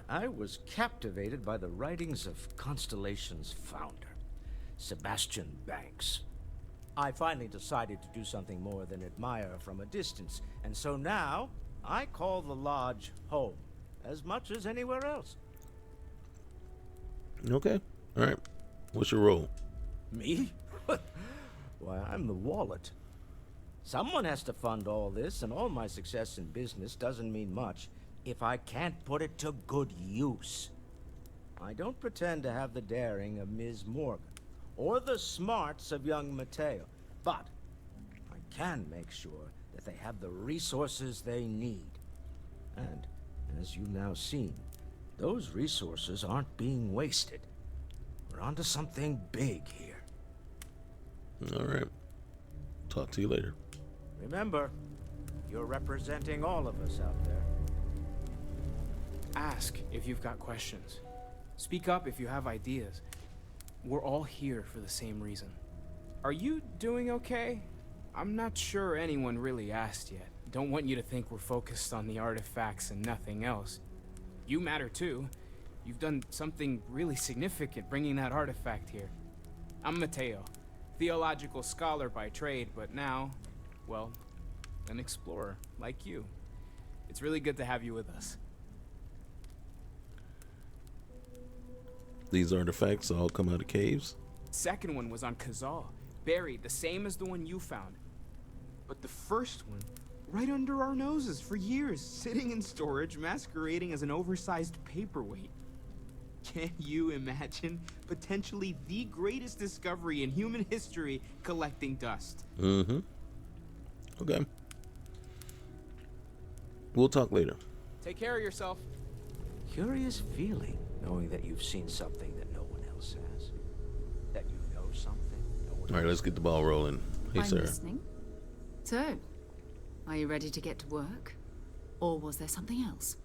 J: I was captivated by the writings of Constellation's founder, Sebastian Banks. I finally decided to do something more than admire from a distance, and so now I call the Lodge home as much as anywhere else.
A: Okay, all right. What's your role?
J: Me? Why, I'm the wallet. Someone has to fund all this, and all my success in business doesn't mean much if I can't put it to good use. I don't pretend to have the daring of Ms. Morgan, or the smarts of young Mateo, but I can make sure that they have the resources they need. And, as you've now seen, those resources aren't being wasted. We're onto something big here.
A: All right. Talk to you later.
J: Remember, you're representing all of us out there.
H: Ask if you've got questions. Speak up if you have ideas. We're all here for the same reason. Are you doing okay? I'm not sure anyone really asked yet. Don't want you to think we're focused on the artifacts and nothing else. You matter too. You've done something really significant bringing that artifact here. I'm Mateo, theological scholar by trade, but now, well, an explorer like you. It's really good to have you with us.
A: These artifacts all come out of caves?
H: Second one was on Kazal, buried the same as the one you found. But the first one, right under our noses for years, sitting in storage, masquerading as an oversized paperweight. Can you imagine potentially the greatest discovery in human history collecting dust?
A: Okay. We'll talk later.
H: Take care of yourself.
J: Curious feeling, knowing that you've seen something that no one else has. That you know something no one
A: All right, let's get the ball rolling. Hey,
I: I'm
A: Sarah.
I: listening. So, are you ready to get to work? Or was there something else?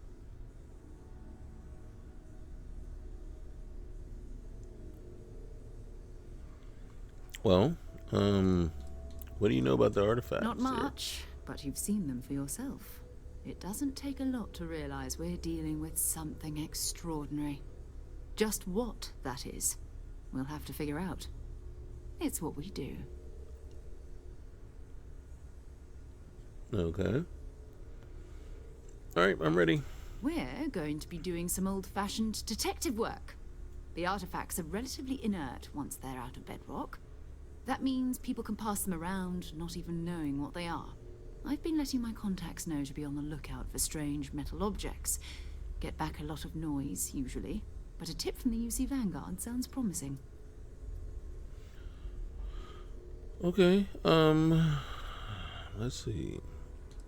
A: Well, what do you know about the artifacts?
I: Not
A: Sarah?
I: much, but you've seen them for yourself. It doesn't take a lot to realize we're dealing with something extraordinary. Just what that is, we'll have to figure out. It's what we do.
A: Okay. All right, I'm ready.
I: We're going to be doing some old-fashioned detective work. The artifacts are relatively inert once they're out of bedrock. That means people can pass them around, not even knowing what they are. I've been letting my contacts know to be on the lookout for strange metal objects. Get back a lot of noise, usually. But a tip from the UC Vanguard sounds promising.
A: Okay, let's see.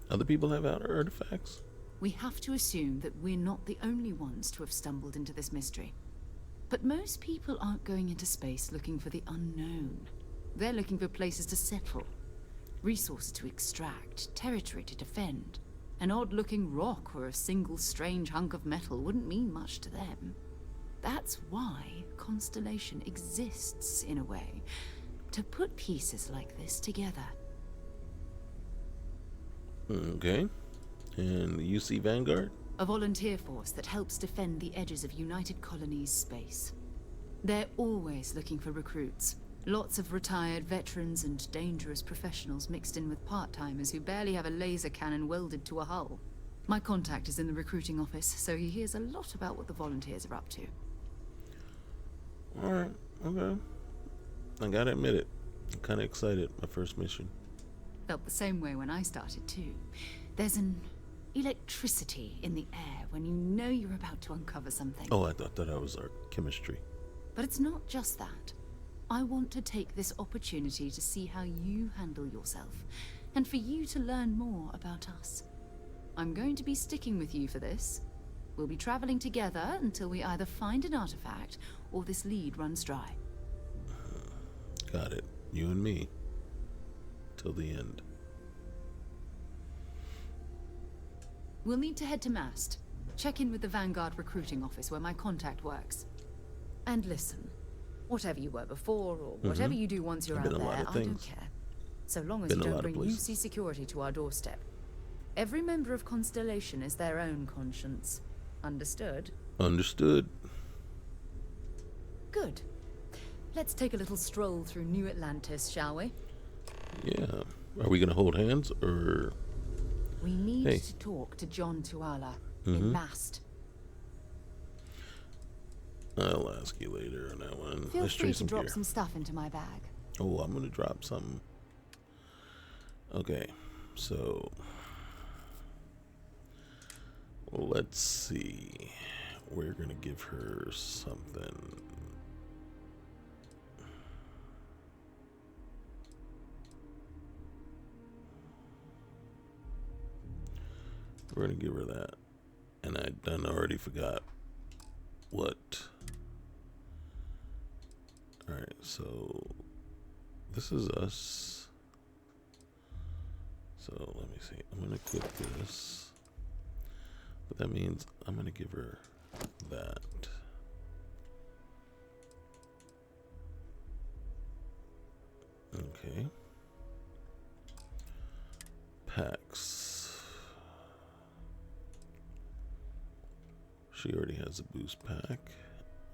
A: Other people have artifacts?
I: We have to assume that we're not the only ones to have stumbled into this mystery. But most people aren't going into space looking for the unknown. They're looking for places to settle, resources to extract, territory to defend. An odd-looking rock or a single strange hunk of metal wouldn't mean much to them. That's why Constellation exists, in a way, to put pieces like this together.
A: Okay. And the UC Vanguard?
I: A volunteer force that helps defend the edges of United Colonies space. They're always looking for recruits. Lots of retired veterans and dangerous professionals mixed in with part-timers who barely have a laser cannon welded to a hull. My contact is in the recruiting office, so he hears a lot about what the volunteers are up to.
A: Alright, okay. I gotta admit it. I'm kinda excited. My first mission.
I: Felt the same way when I started too. There's an electricity in the air when you know you're about to uncover something.
A: Oh, I thought that was our chemistry.
I: But it's not just that. I want to take this opportunity to see how you handle yourself, and for you to learn more about us. I'm going to be sticking with you for this. We'll be traveling together until we either find an artifact or this lead runs dry.
A: Got it. You and me. Till the end.
I: We'll need to head to Mast. Check in with the Vanguard recruiting office where my contact works. And listen, whatever you were before or whatever you do once you're out there, I don't care. So long as you don't bring UC security to our doorstep. Every member of Constellation is their own conscience. Understood?
A: Understood.
I: Good. Let's take a little stroll through New Atlantis, shall we?
A: Yeah. Are we gonna hold hands or?
I: We need to talk to John Tuala in Mast.
A: I'll ask you later on that one.
I: Feel
A: Let's
I: free
A: trade
I: to
A: some
I: drop
A: gear.
I: some stuff into my bag.
A: Oh, I'm gonna drop some. Okay, so let's see. We're gonna give her something. We're gonna give her that. And I done already forgot what. Alright, so this is us. So let me see. I'm gonna equip this. But that means I'm gonna give her that. Okay. Packs. She already has a boost pack.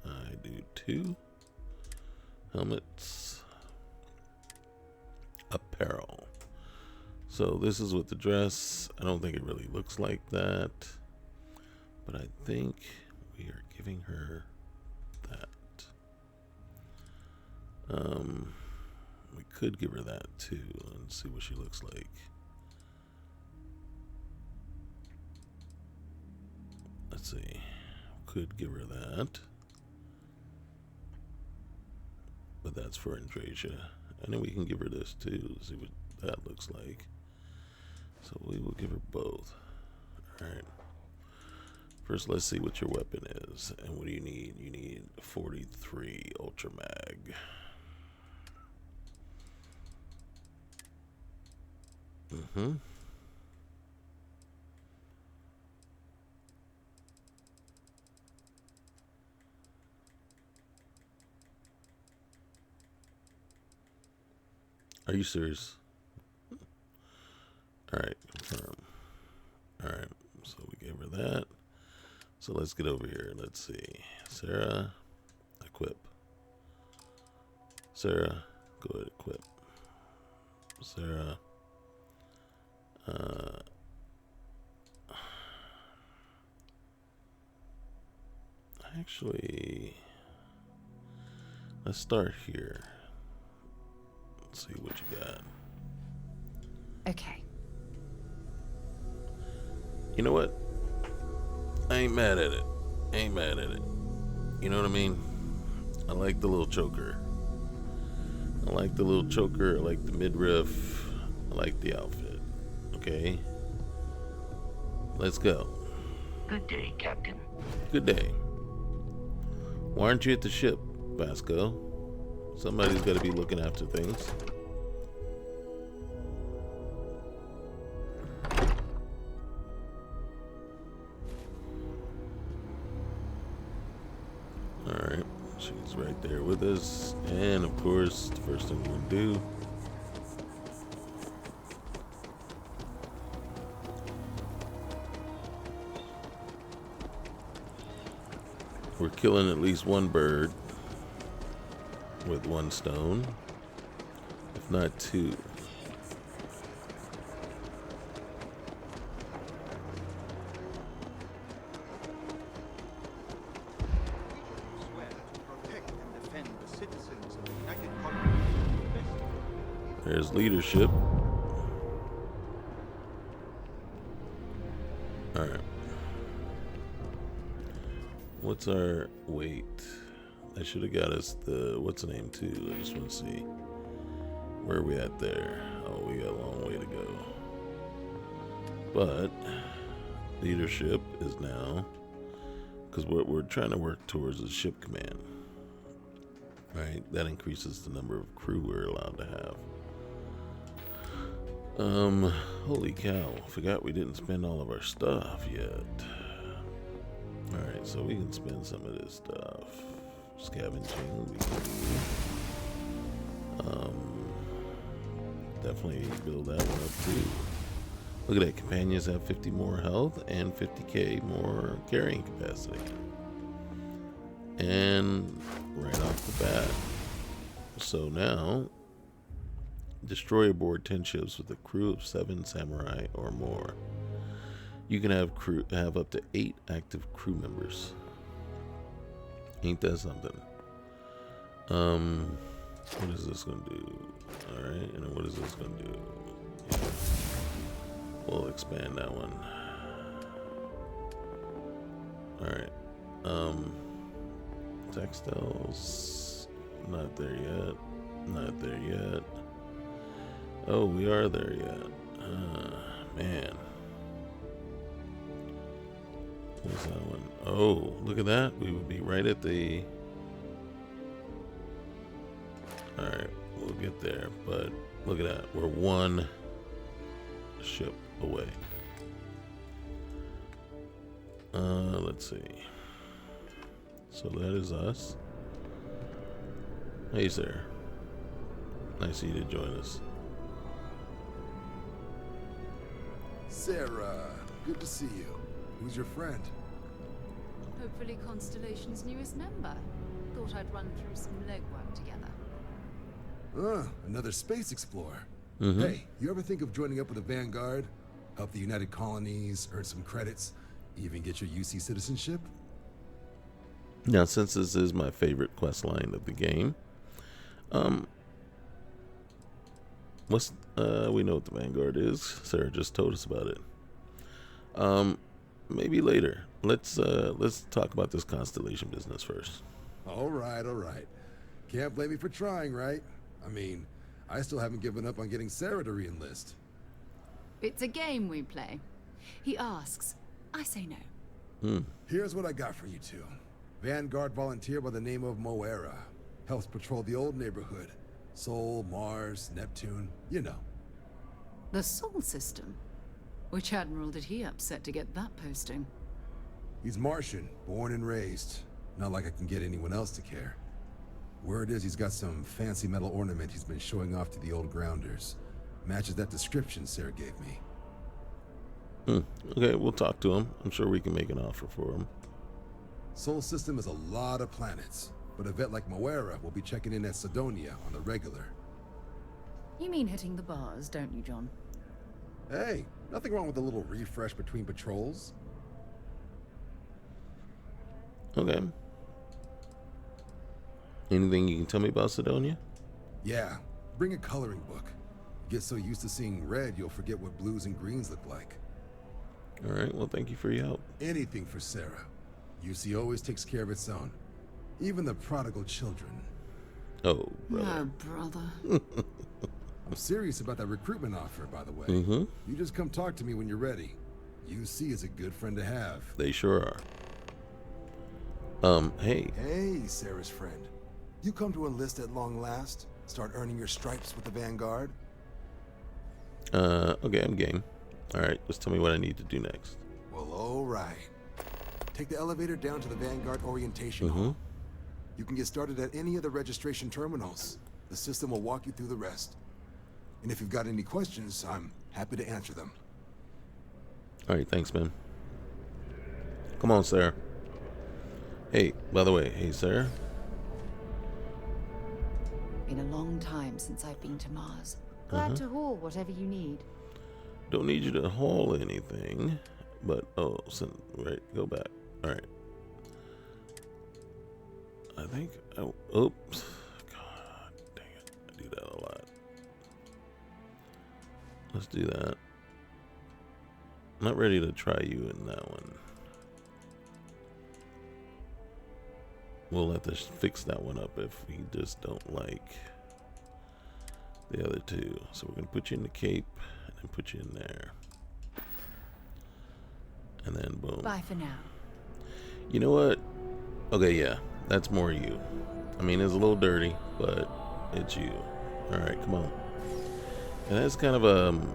A: I do too. Helmets. Apparel. So this is with the dress. I don't think it really looks like that. But I think we are giving her that. We could give her that too and see what she looks like. Let's see. Could give her that. But that's for Andrasia. And then we can give her this too. See what that looks like. So we will give her both. Alright. First, let's see what your weapon is. And what do you need? You need 43 Ultra Mag. Are you serious? Alright, confirm. Alright, so we gave her that. So let's get over here. Let's see. Sarah, equip. Sarah, go ahead, equip. Sarah. Actually, let's start here. Let's see what you got.
I: Okay.
A: You know what? I ain't mad at it. Ain't mad at it. You know what I mean? I like the little choker. I like the little choker. I like the midriff. I like the outfit. Okay? Let's go.
G: Good day, Captain.
A: Good day. Why aren't you at the ship, Vasco? Somebody's got to be looking after things. Alright, she's right there with us. And of course, the first thing we're going to do, we're killing at least one bird with one stone, if not two. There's leadership. Alright. What's our weight? I should have got us the, what's the name too? I just want to see. Where are we at there? Oh, we got a long way to go. But leadership is now, because we're trying to work towards a ship command. Right? That increases the number of crew we're allowed to have. Holy cow, forgot we didn't spend all of our stuff yet. Alright, so we can spend some of this stuff. Scavenging, we can definitely build that one up too. Look at that, companions have 50 more health and 50k more carrying capacity. And right off the bat, so now destroy aboard 10 ships with a crew of 7 samurai or more. You can have up to 8 active crew members. Ain't that something? What is this gonna do? Alright, and then what is this gonna do? Yeah. We'll expand that one. Alright. Textiles, not there yet. Not there yet. Oh, we are there yet. Man. What's that one? Oh, look at that. We would be right at the... Alright, we'll get there. But look at that. We're one ship away. Let's see. So that is us. Hey, sir. Nice of you to join us.
L: Sarah, good to see you. Who's your friend?
I: Hopefully Constellation's newest member. Thought I'd run through some legwork together.
L: Another space explorer.
A: Mm-hmm.
L: Hey, you ever think of joining up with the Vanguard? Help the United Colonies, earn some credits, even get your UC citizenship?
A: Now, since this is my favorite quest line of the game, we know what the Vanguard is. Sarah just told us about it. Maybe later. Let's talk about this Constellation business first.
L: All right. Can't blame me for trying, right? I mean, I still haven't given up on getting Sarah to re-enlist.
I: It's a game we play. He asks, I say no.
L: Here's what I got for you two. Vanguard volunteer by the name of Moera. Helps patrol the old neighborhood. Sol, Mars, Neptune, you know.
I: The Sol system? Which admiral did he upset to get that posting?
L: He's Martian, born and raised. Not like I can get anyone else to care. Word is he's got some fancy metal ornament he's been showing off to the old grounders. Matches that description Sarah gave me.
A: Okay, we'll talk to him. I'm sure we can make an offer for him.
L: Sol system is a lot of planets, but a vet like Moera will be checking in at Sidonia on the regular.
I: You mean hitting the bars, don't you, John?
L: Hey, nothing wrong with a little refresh between patrols.
A: Okay. Anything you can tell me about Sidonia?
L: Yeah, bring a coloring book. Get so used to seeing red, you'll forget what blues and greens look like.
A: All right, well, thank you for your help.
L: Anything for Sarah. UC always takes care of its own. Even the prodigal children.
A: Oh, brother.
I: Oh, brother.
L: I'm serious about that recruitment offer, by the way.
A: Mm-hmm.
L: You just come talk to me when you're ready. UC is a good friend to have.
A: They sure are. Hey.
L: Hey, Sarah's friend. You come to enlist at long last? Start earning your stripes with the Vanguard?
A: Okay, I'm game. Alright, just tell me what I need to do next.
L: Well, alright. Take the elevator down to the Vanguard orientation hall. You can get started at any of the registration terminals. The system will walk you through the rest. And if you've got any questions, I'm happy to answer them.
A: Alright, thanks, man. Come on, Sarah. Hey, by the way, hey, Sarah.
I: Been a long time since I've been to Mars. Glad to haul whatever you need.
A: Don't need you to haul anything, but right, go back. All right. I think. Oops. God dang it! I do that a lot. Let's do that. I'm not ready to try you in that one. We'll have to fix that one up if we just don't like the other two. So we're gonna put you in the cape and then put you in there. And then boom.
I: Bye for now.
A: You know what? Okay, yeah, that's more you. I mean, it's a little dirty, but it's you. All right, come on. And that's kind of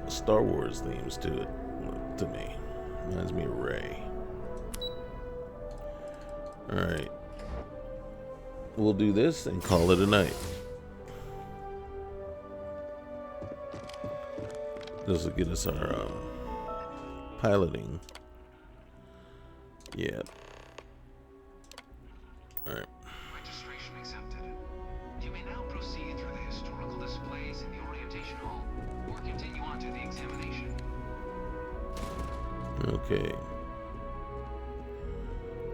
A: Star Wars themes to it, to me. Reminds me of Rey. All right. We'll do this and call it a night. This will get us our piloting. Yeah. Alright.
E: Registration accepted. You may now proceed through the historical displays in the orientation hall, or continue on to the examination.
A: Okay.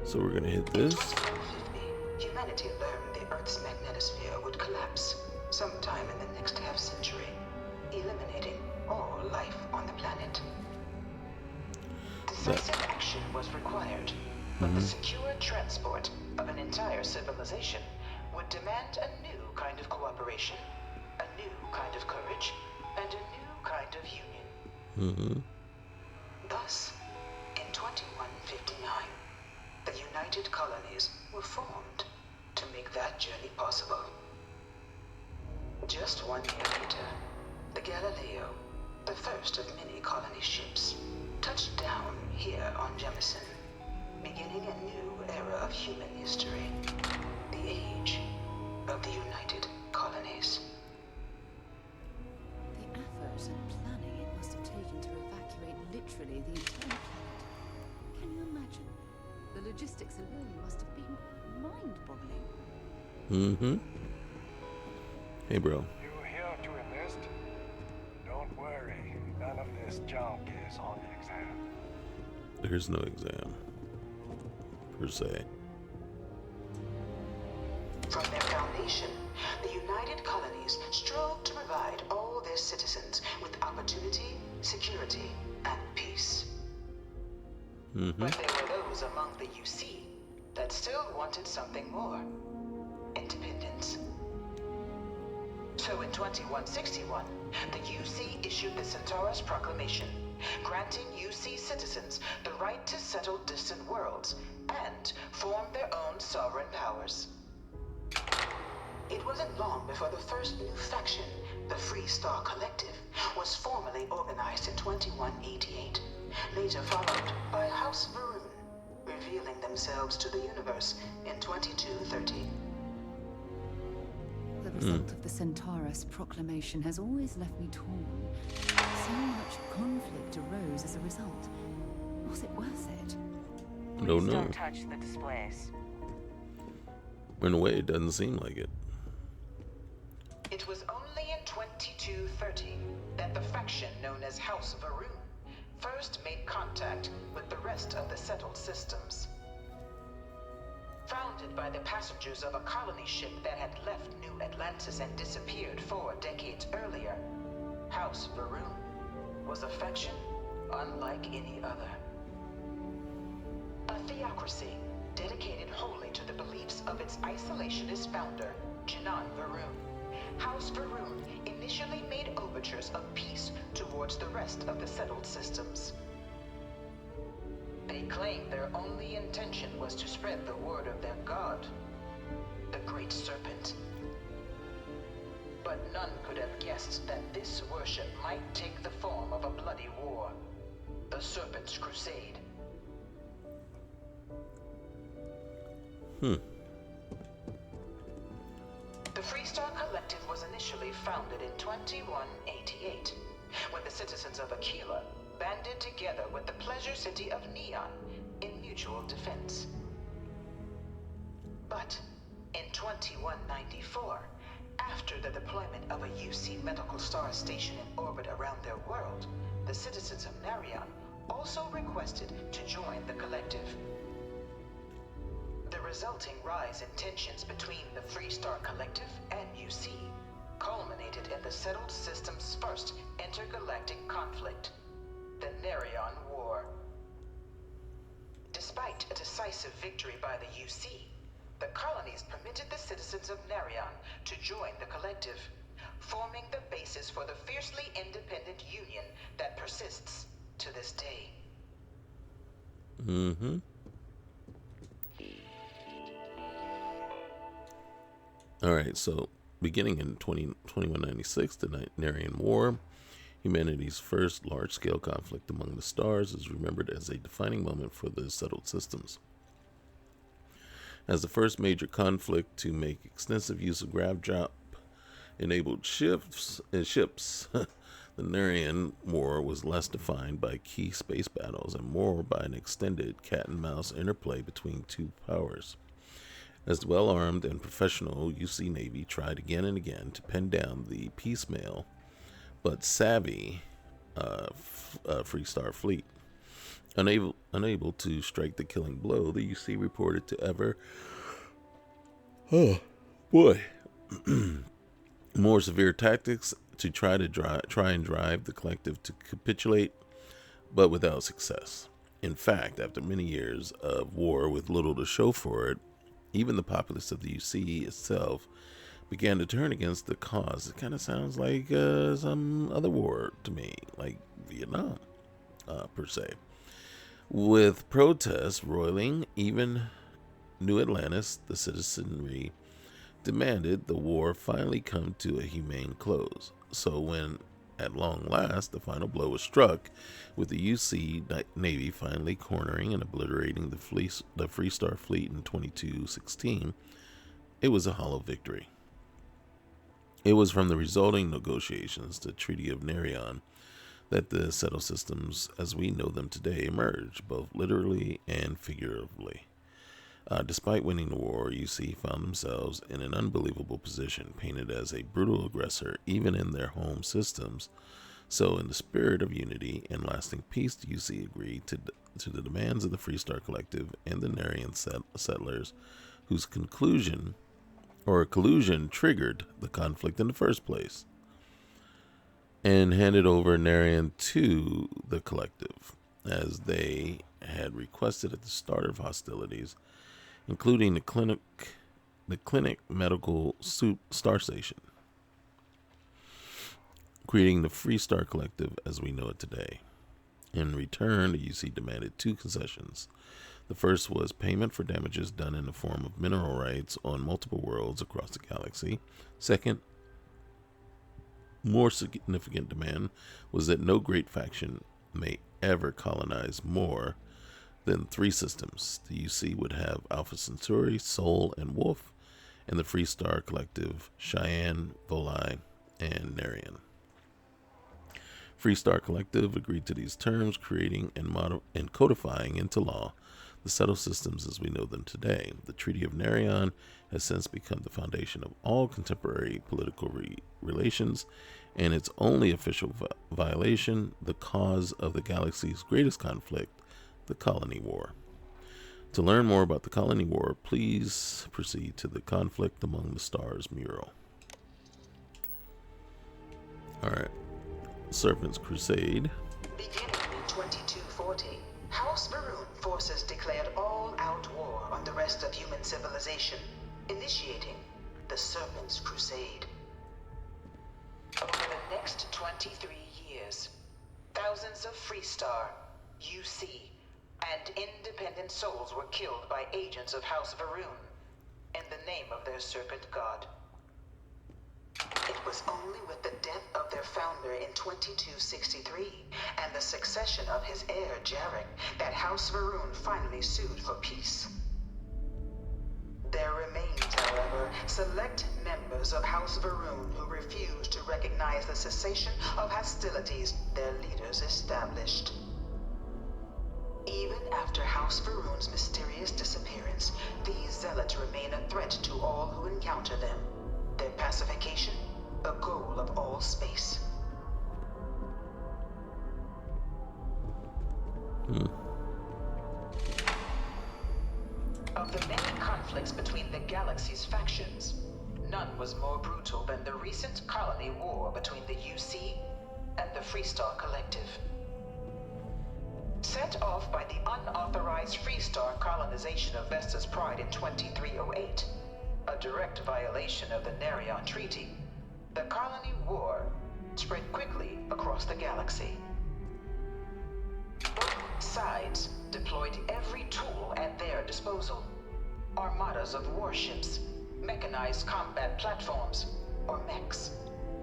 A: So we're gonna hit this.
M: Humanity learned the Earth's magnetosphere would collapse sometime in the next half-century, eliminating all life on the planet. Decisive action was required, but the secure transport of an entire civilization would demand a new kind of cooperation, a new kind of courage, and a new kind of union. Thus, in 2159, the United Colonies were formed to make that journey possible. Just 1 year later, the Galileo, the first of many colony ships, touched down here on Jemison, beginning a new era of human history, the age of the United Colonies.
I: The effort and planning it must have taken to evacuate literally the entire planet. Can you imagine? The logistics alone must have been mind-boggling.
A: Hey, bro.
N: You here to enlist? Don't worry, none of this junk is on the exam.
A: There's no exam, per se.
M: From their foundation, the United Colonies strove to provide all their citizens with opportunity, security, and peace. But there were those among the UC that still wanted something more. Independence. So in 2161, the UC issued the Centaurus Proclamation, granting UC citizens the right to settle distant worlds and form their own sovereign powers. It wasn't long before the first new faction, the Free Star Collective, was formally organized in 2188, later followed by House Varun, revealing themselves to the universe in 2230.
I: The result of the Centaurus Proclamation has always left me torn. So much conflict arose as a result. Was it worth it?
A: Don't know.
B: Don't touch the displays.
A: In a way, it doesn't seem like it.
M: It was only in 2230 that the faction known as House Varun first made contact with the rest of the settled systems. Founded by the passengers of a colony ship that had left New Atlantis and disappeared 4 decades earlier, House Varun was a faction unlike any other. A theocracy dedicated wholly to the beliefs of its isolationist founder, Jinan Varun. House Varun initially made overtures of peace towards the rest of the settled systems. claimed their only intention was to spread the word of their god, the Great Serpent. But none could have guessed that this worship might take the form of a bloody war, the Serpent's Crusade. The Freestar Collective was initially founded in 2188, when the citizens of Aquila banded together with the pleasure city of Neon in mutual defense. But in 2194, after the deployment of a UC medical star station in orbit around their world, the citizens of Narion also requested to join the collective. The resulting rise in tensions between the Freestar Collective and UC culminated in the settled system's first intergalactic conflict, the Narion War. Despite a decisive victory by the UC, the colonies permitted the citizens of Narion to join the collective, forming the basis for the fiercely independent union that persists to this day.
A: Alright, so beginning in 2196, the Narion War, humanity's first large-scale conflict among the stars, is remembered as a defining moment for the settled systems. As the first major conflict to make extensive use of grav-drop-enabled ships, the Narion War was less defined by key space battles and more by an extended cat-and-mouse interplay between two powers. As the well-armed and professional UC Navy tried again and again to pin down the piecemeal but savvy Freestar fleet. Unable to strike the killing blow, the UC reported to ever more severe tactics to try and drive the collective to capitulate, but without success. In fact, after many years of war with little to show for it, even the populace of the UC itself began to turn against the cause. It kind of sounds like some other war to me, like Vietnam, per se. With protests roiling, even New Atlantis, the citizenry demanded the war finally come to a humane close. So when, at long last, the final blow was struck, with the UC Navy finally cornering and obliterating the Freestar fleet in 2216, it was a hollow victory. It was from the resulting negotiations, the Treaty of Narion, that the settled systems as we know them today emerged, both literally and figuratively. Despite winning the war, UC found themselves in an unbelievable position, painted as a brutal aggressor even in their home systems. So in the spirit of unity and lasting peace, the UC agreed to the demands of the Freestar Collective and the Narion settlers, whose collusion triggered the conflict in the first place, and handed over Narion to the collective, as they had requested at the start of hostilities, including the clinic medical star station, creating the Freestar Collective as we know it today. In return, the UC demanded two concessions. The first was payment for damages done in the form of mineral rights on multiple worlds across the galaxy. Second, more significant demand was that no great faction may ever colonize more than 3 systems. The UC would have Alpha Centauri, Sol, and Wolf, and the Freestar Collective, Cheyenne, Volii, and Narion. Freestar Collective agreed to these terms, creating and codifying into law the settled systems as we know them today. The Treaty of Narion has since become the foundation of all contemporary political relations, and its only official violation, the cause of the galaxy's greatest conflict, the Colony War. To learn more about the Colony War, please proceed to the Conflict Among the Stars mural. Alright. Serpent's Crusade.
M: Beginning in 2240, House Maroon forces declared all-out war on the rest of human civilization, initiating the Serpent's Crusade. Over the next 23 years, thousands of Freestar, UC, and independent independent souls were killed by agents of House Varun in the name of their serpent god. It was only with the death of their founder in 2263 and the succession of his heir Jarek that House Varun finally sued for peace. There remained, however, select members of House Varun who refused to recognize the cessation of hostilities their leaders established. Even after House Varun's mysterious disappearance, these zealots remain a threat to all who encounter them. Their pacification, a goal of all space. Of the many conflicts between the galaxy's factions, none was more brutal than the recent colony war between the UC and the Freestar Collective. Set off by the unauthorized Freestar colonization of Vesta's Pride in 2308, a direct violation of the Nerion Treaty, the colony war spread quickly across the galaxy. Both sides deployed every tool at their disposal. Armadas of warships, mechanized combat platforms, or mechs,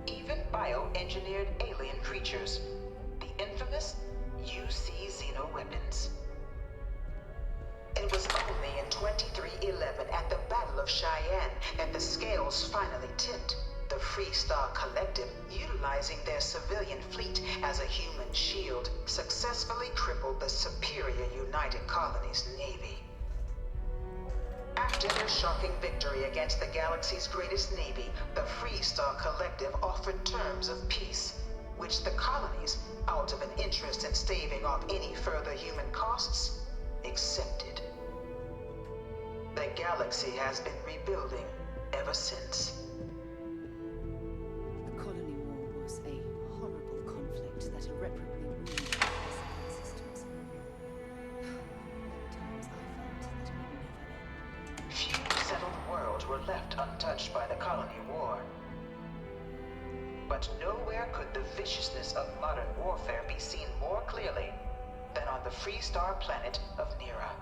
M: even bioengineered alien creatures, the infamous UC xenoweapons. It was only in 2311 at the Battle of Cheyenne that the scales finally tipped. The Freestar Collective, utilizing their civilian fleet as a human shield, successfully crippled the superior United Colonies Navy. After their shocking victory against the galaxy's greatest navy, the Freestar Collective offered terms of peace, which the colonies, out of an interest in staving off any further human costs, accepted. The galaxy has been rebuilding ever since.
I: The colony war was a horrible conflict that irreparably ruined the physical systems. At times I felt that it would never end.
M: Few settled worlds were left untouched by the colony war. But nowhere could the viciousness of modern warfare be seen more clearly than on the Freestar planet of Nera.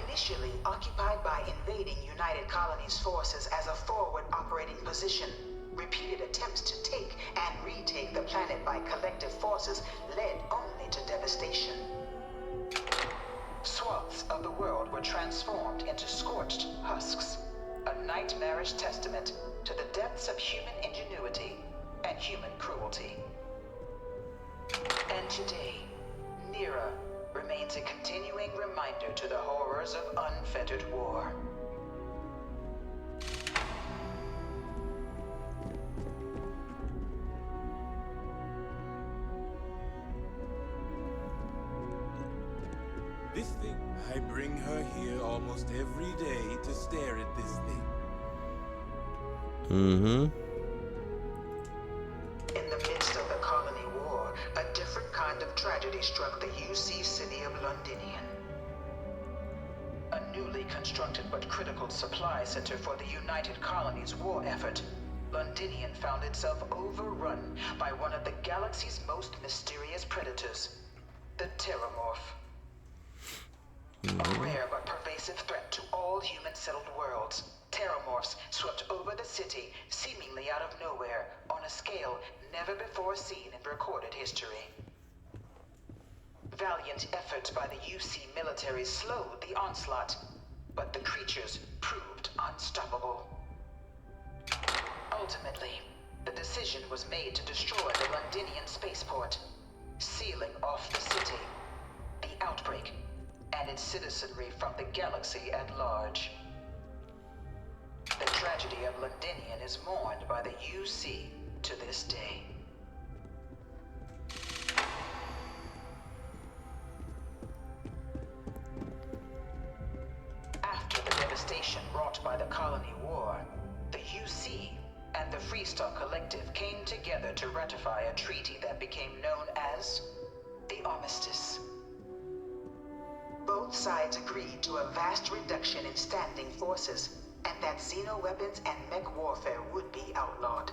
M: Initially occupied by invading United Colonies forces as a forward operating position, repeated attempts to take and retake the planet by collective forces led only to devastation. Swaths of the world were transformed into scorched husks, a nightmarish testament to the depths of human ingenuity and human cruelty. And today, Nera remains a continuing reminder to the horrors of unfettered war.
O: This thing, I bring her here almost every day to stare at this thing.
A: Mm-hmm.
M: In the midst of the colony war, a different kind of tragedy struck the UC city of Londinian. A newly constructed but critical supply center for the United Colonies war effort, Londinian found itself overrun by one of the galaxy's most mysterious predators, the Terramorph. A rare but pervasive threat to all human-settled worlds, Terramorphs swept over the city, seemingly out of nowhere, on a scale never before seen in recorded history. Valiant efforts by the UC military slowed the onslaught, but the creatures proved unstoppable. Ultimately, the decision was made to destroy the Londinian spaceport, sealing off the city, the outbreak, and its citizenry from the galaxy at large. The tragedy of Londinian is mourned by the UC to this day. After the devastation wrought by the colony war, the UC and the Freestar Collective came together to ratify a treaty that became known as the Armistice. Both sides agreed to a vast reduction in standing forces, and that xenoweapons and mech warfare would be outlawed.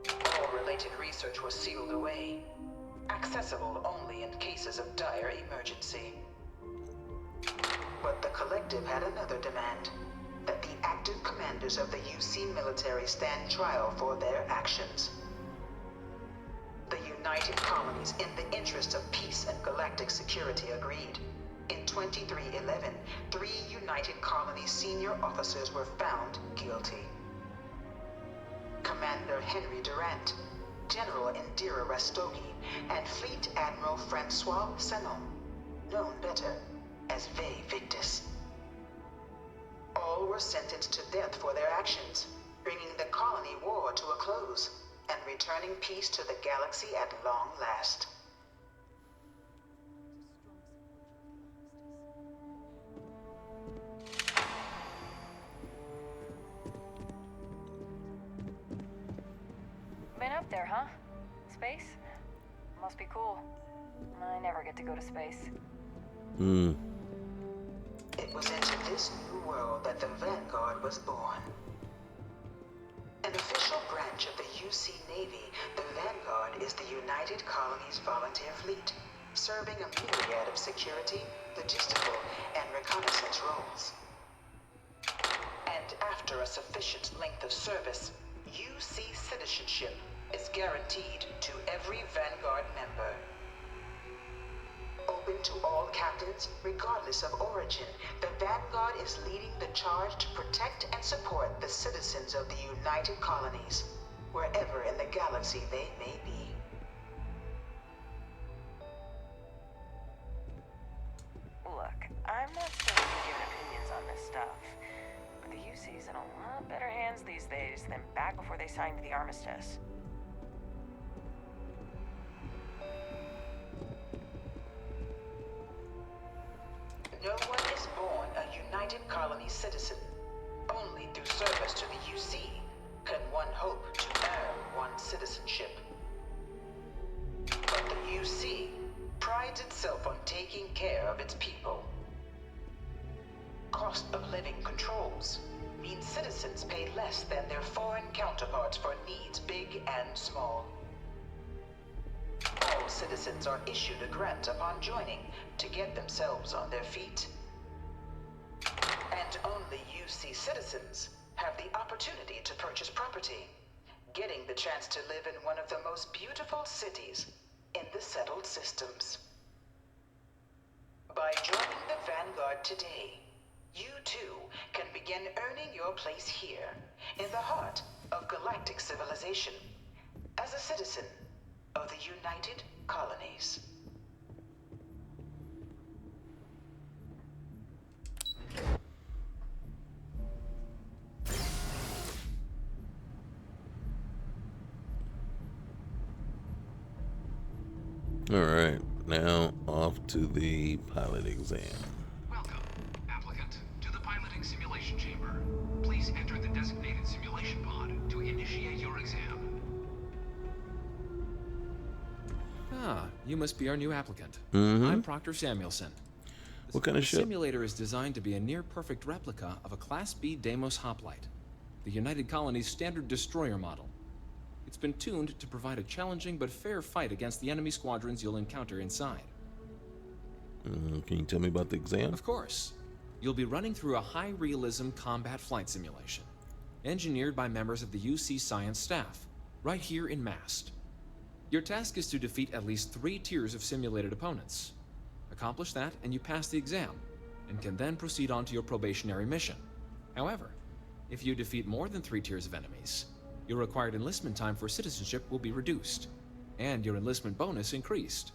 M: All related research was sealed away, accessible only only in cases of dire emergency. But the Collective had another demand, that the active commanders of the UC military stand trial for their actions. The United Colonies, in the interest of peace and galactic security, agreed. In 2311, 3 United Colonies senior officers were found guilty. Commander Henry Durant, General Indira Rastogi, and Fleet Admiral Francois Sanon, known better as Ve Victus. All were sentenced to death for their actions, bringing the colony war to a close and returning peace to the galaxy at long last.
B: Been up there, huh? Space? Must be cool. I never get to go to space.
M: It was into this new world that the Vanguard was born. An official branch of the UC Navy, the Vanguard is the United Colonies Volunteer Fleet, serving a myriad of security, logistical, and reconnaissance roles. And after a sufficient length of service, UC citizenship is guaranteed to every Vanguard member. Open to all captains, regardless of origin, the Vanguard is leading the charge to protect and support the citizens of the United Colonies, wherever in the galaxy they may be.
B: Look, I'm not supposed to be giving opinions on this stuff, but the UC's in a lot better hands these days than back before they signed the armistice.
M: No one is born a United Colony citizen. Only through service to the UC can one hope to earn one's citizenship. But the UC prides itself on taking care of its people. Cost of living controls mean citizens pay less than their foreign counterparts for needs big and small. All citizens are issued a grant upon joining to get themselves on their feet. And only UC citizens have the opportunity to purchase property, getting the chance to live in one of the most beautiful cities in the settled systems. By joining the Vanguard today, you too can begin earning your place here, in the heart of galactic civilization, as a citizen of the United Colonies.
A: All right, now off to the pilot exam.
E: Welcome, applicant, to the piloting simulation chamber. Please enter the designated simulation pod to initiate your exam.
P: Ah, you must be our new applicant.
A: Mm-hmm.
P: I'm Proctor Samuelson.
A: What kind of ship?
P: The simulator is designed to be a near-perfect replica of a Class B Deimos hoplite, the United Colony's standard destroyer model. It's been tuned to provide a challenging but fair fight against the enemy squadrons you'll encounter inside.
A: Can you tell me about the exam?
P: Of course. You'll be running through a high-realism combat flight simulation, engineered by members of the UC science staff, right here in Mast. Your task is to defeat at least 3 tiers of simulated opponents. Accomplish that, and you pass the exam, and can then proceed on to your probationary mission. However, if you defeat more than 3 tiers of enemies, your required enlistment time for citizenship will be reduced, and your enlistment bonus increased.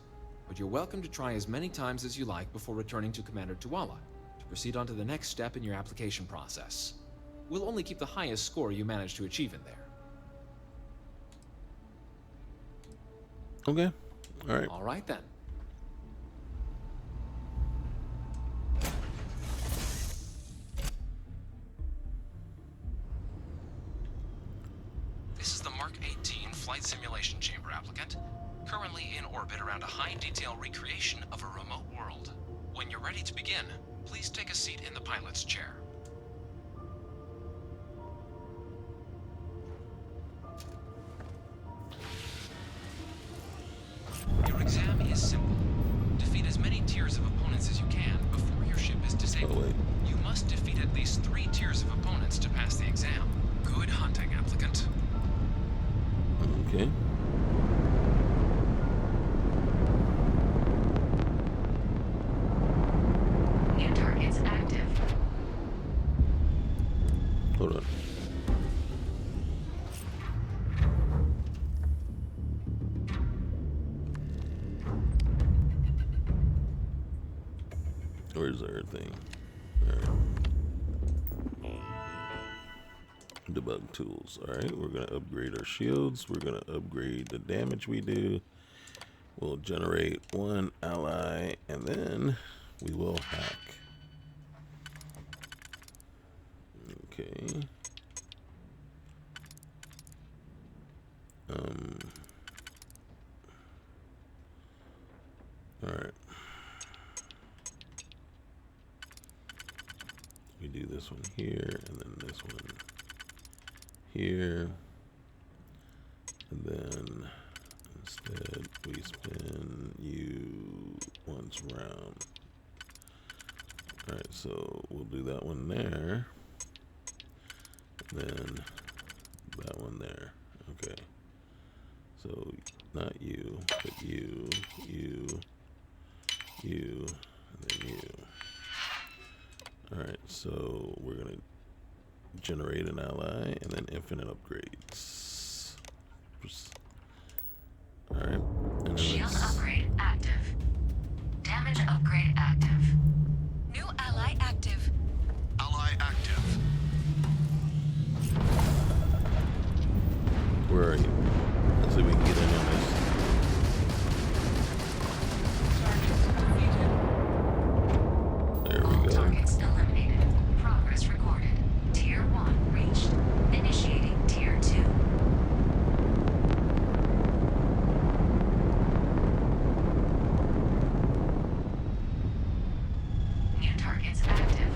P: But you're welcome to try as many times as you like before returning to Commander Tuala to proceed on to the next step in your application process. We'll only keep the highest score you manage to achieve in there.
A: Okay. All right.
P: All right then. This is the Mark 18 Flight Simulation Chamber applicant, currently in orbit around a high-detail recreation of a remote world. When you're ready to begin, please take a seat in the pilot's chair. Your exam is simple.
A: Where's our thing? Alright. Debug tools. Alright, we're going to upgrade our shields. We're going to upgrade the damage we do. We'll generate one ally, and then we will hack. Okay. Alright. We do this one here, and then this one here. And then instead we spin you once around. Alright, so we'll do that one there. And then that one there. Okay. So not you, but you, and then you. Alright, so we're gonna generate an ally and then infinite upgrades. Alright.
Q: Shield upgrade active. Damage upgrade active. New ally active.
E: Ally active.
A: Where are you? Let's see if we can get in on this. There we go.
Q: Targets eliminated. Progress recorded. Tier 1 reached. Initiating Tier 2. New targets active.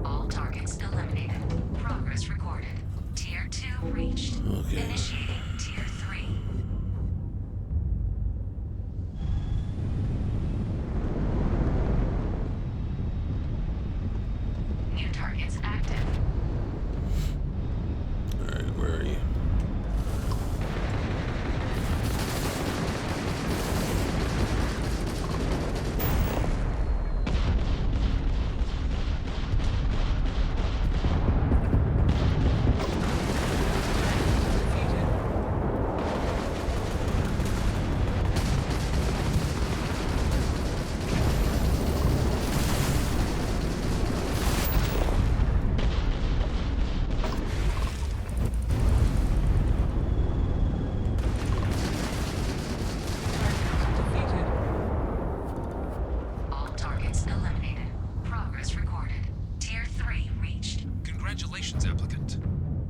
Q: All targets eliminated. Progress recorded. Tier 2 reached.
A: Okay.
Q: Initiating Tier 3. New targets active.
A: Alright, where are you?
Q: All targets eliminated. Progress recorded. Tier 3 reached.
E: Congratulations, applicant.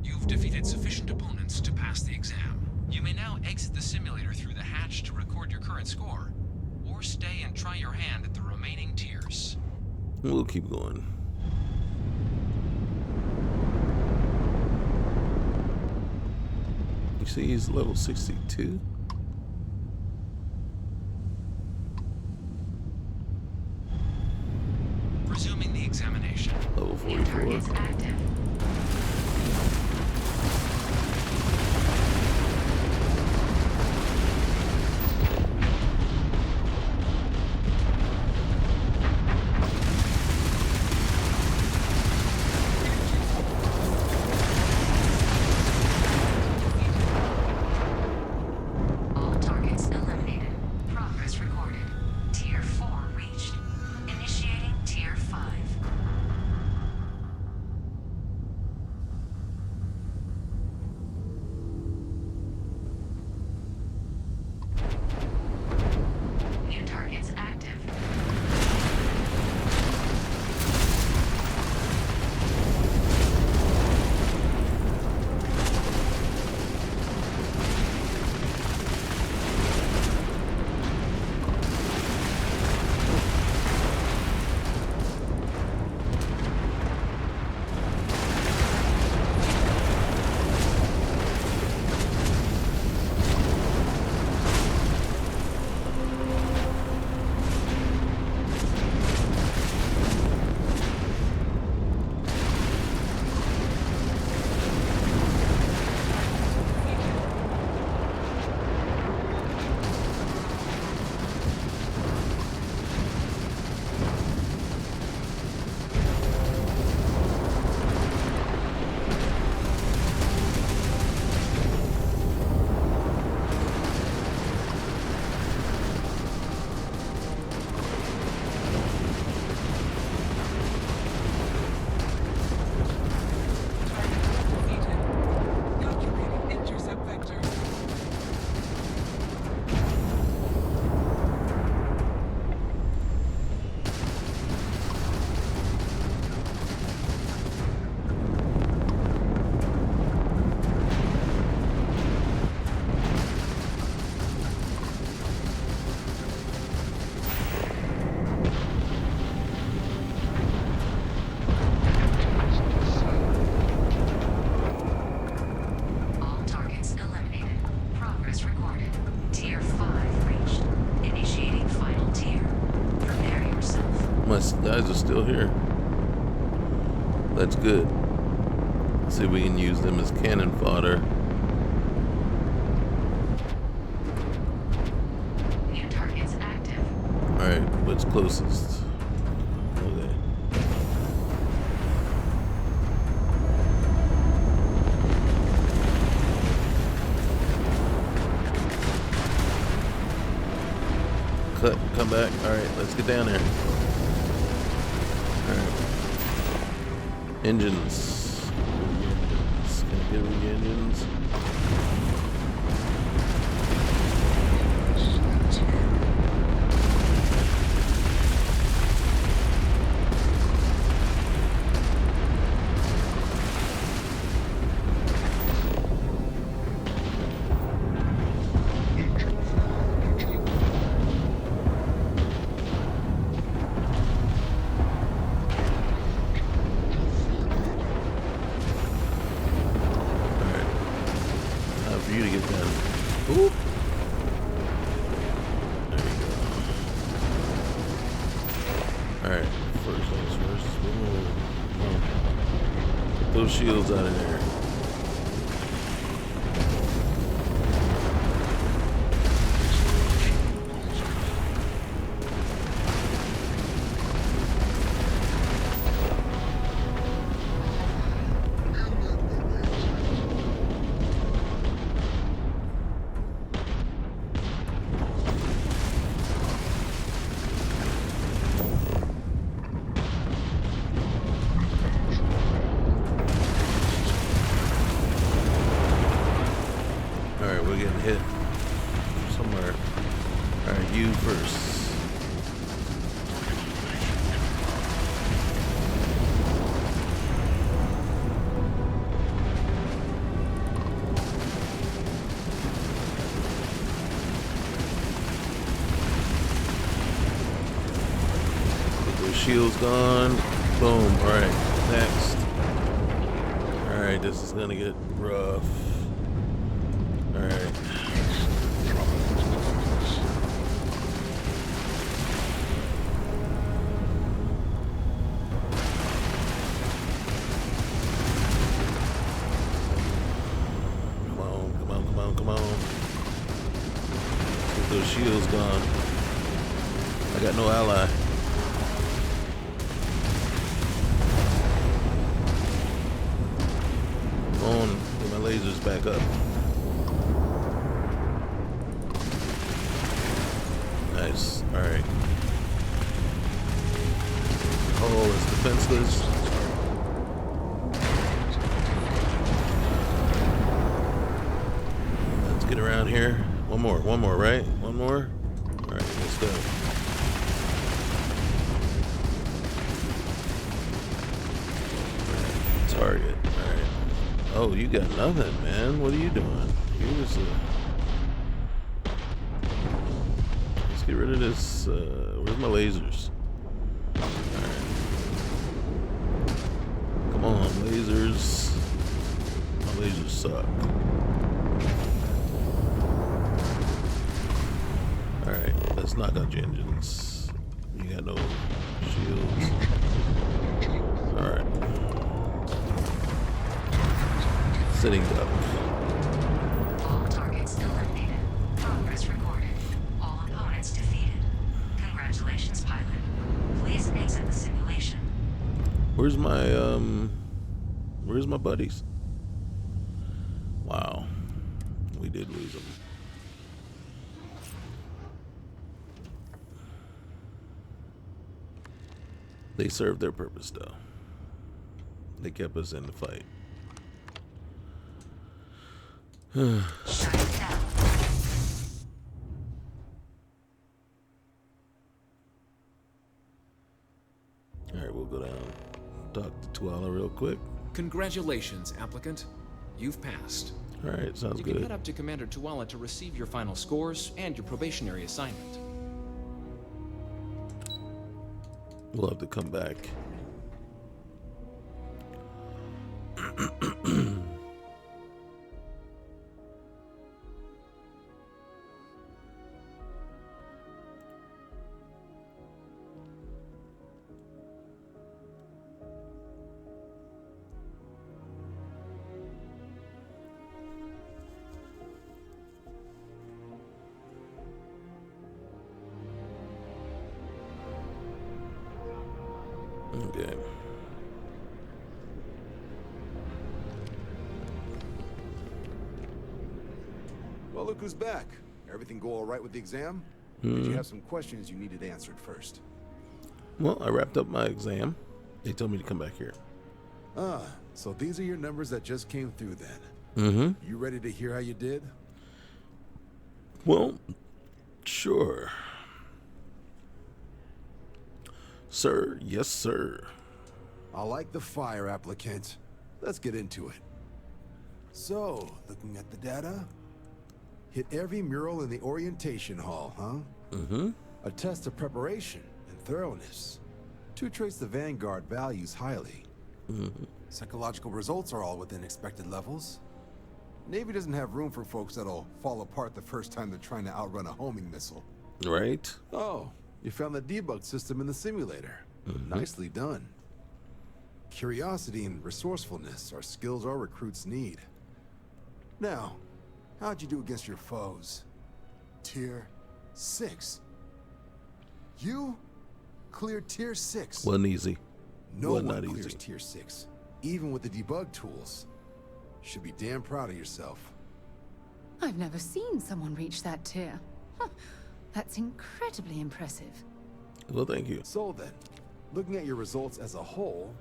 E: You've defeated sufficient opponents to pass the exam. You may now exit the simulator through the hatch to record your current score, or stay and try your hand at the remaining tiers.
A: We'll keep going. You see he's level 62?
E: Resuming the examination.
A: Level 44.
Q: Active.
A: guys are still here. That's good. Let's see if we can use them as cannon fodder.
Q: New targets active.
A: Alright, what's closest? Okay. Cut, come back. Alright, let's get down there. Alright. Engines. Can I get the engines? You to get done. Oop. There you go. Alright, first things first. Whoa. Get those shields out of there. We're getting hit somewhere. Alright, you first. Get those shields gone. Boom. Alright, next. Alright, this is gonna get rough. Alright. Come on. Get those shields gone. I got no ally. Come on, get my lasers back up. Nice. Alright. Oh, it's defenseless. Let's get around here. One more, right? One more? Alright, let's go. Target. Alright. Oh, you got nothing, man. What are you doing? You just get rid of this. Where's my lasers? Alright. Come on, lasers. My lasers suck. Alright, let's knock out your engines. You got no shields. Alright. Sitting duck.
Q: All targets eliminated. Progress recorded. All opponents defeated. Congratulations, pilot. Please exit the simulation.
A: Where's my buddies? Wow. We did lose them. They served their purpose though. They kept us in the fight.
Q: Shut it down.
A: Alright, we'll go down. Talk to Tuala real quick.
P: Congratulations, applicant. You've passed.
A: Alright, sounds
P: You
A: good.
P: can head up to Commander Tuala to receive your final scores and your probationary assignment.
A: We'll have to come back. Okay.
L: Well, look who's back. Everything go all right with the exam? Did you have some questions you needed answered first?
A: Well, I wrapped up my exam. They told me to come back here.
L: Ah, so these are your numbers that just came through then.
A: Mm-hmm.
L: You ready to hear how you did?
A: Well, sure. Sir, yes, sir.
L: I like the fire, applicant. Let's get into it. So, looking at the data, hit every mural in the orientation hall, huh?
A: Mm-hmm.
L: A test of preparation and thoroughness. Two traits the Vanguard values highly.
A: Mm-hmm.
L: Psychological results are all within expected levels. Navy doesn't have room for folks that'll fall apart the first time they're trying to outrun a homing missile.
A: Right.
L: Oh, you found the debug system in the simulator. Nicely done. Curiosity and resourcefulness are skills our recruits need. Now, how'd you do against your foes? Tier 6. You cleared Tier 6.
A: Wasn't easy.
L: No
A: Wasn't
L: one
A: not
L: clears
A: easy.
L: Tier 6, even with the debug tools. Should be damn proud of yourself.
I: I've never seen someone reach that tier. Huh. That's incredibly impressive.
A: Well, thank you.
L: So then, looking at your results as a whole,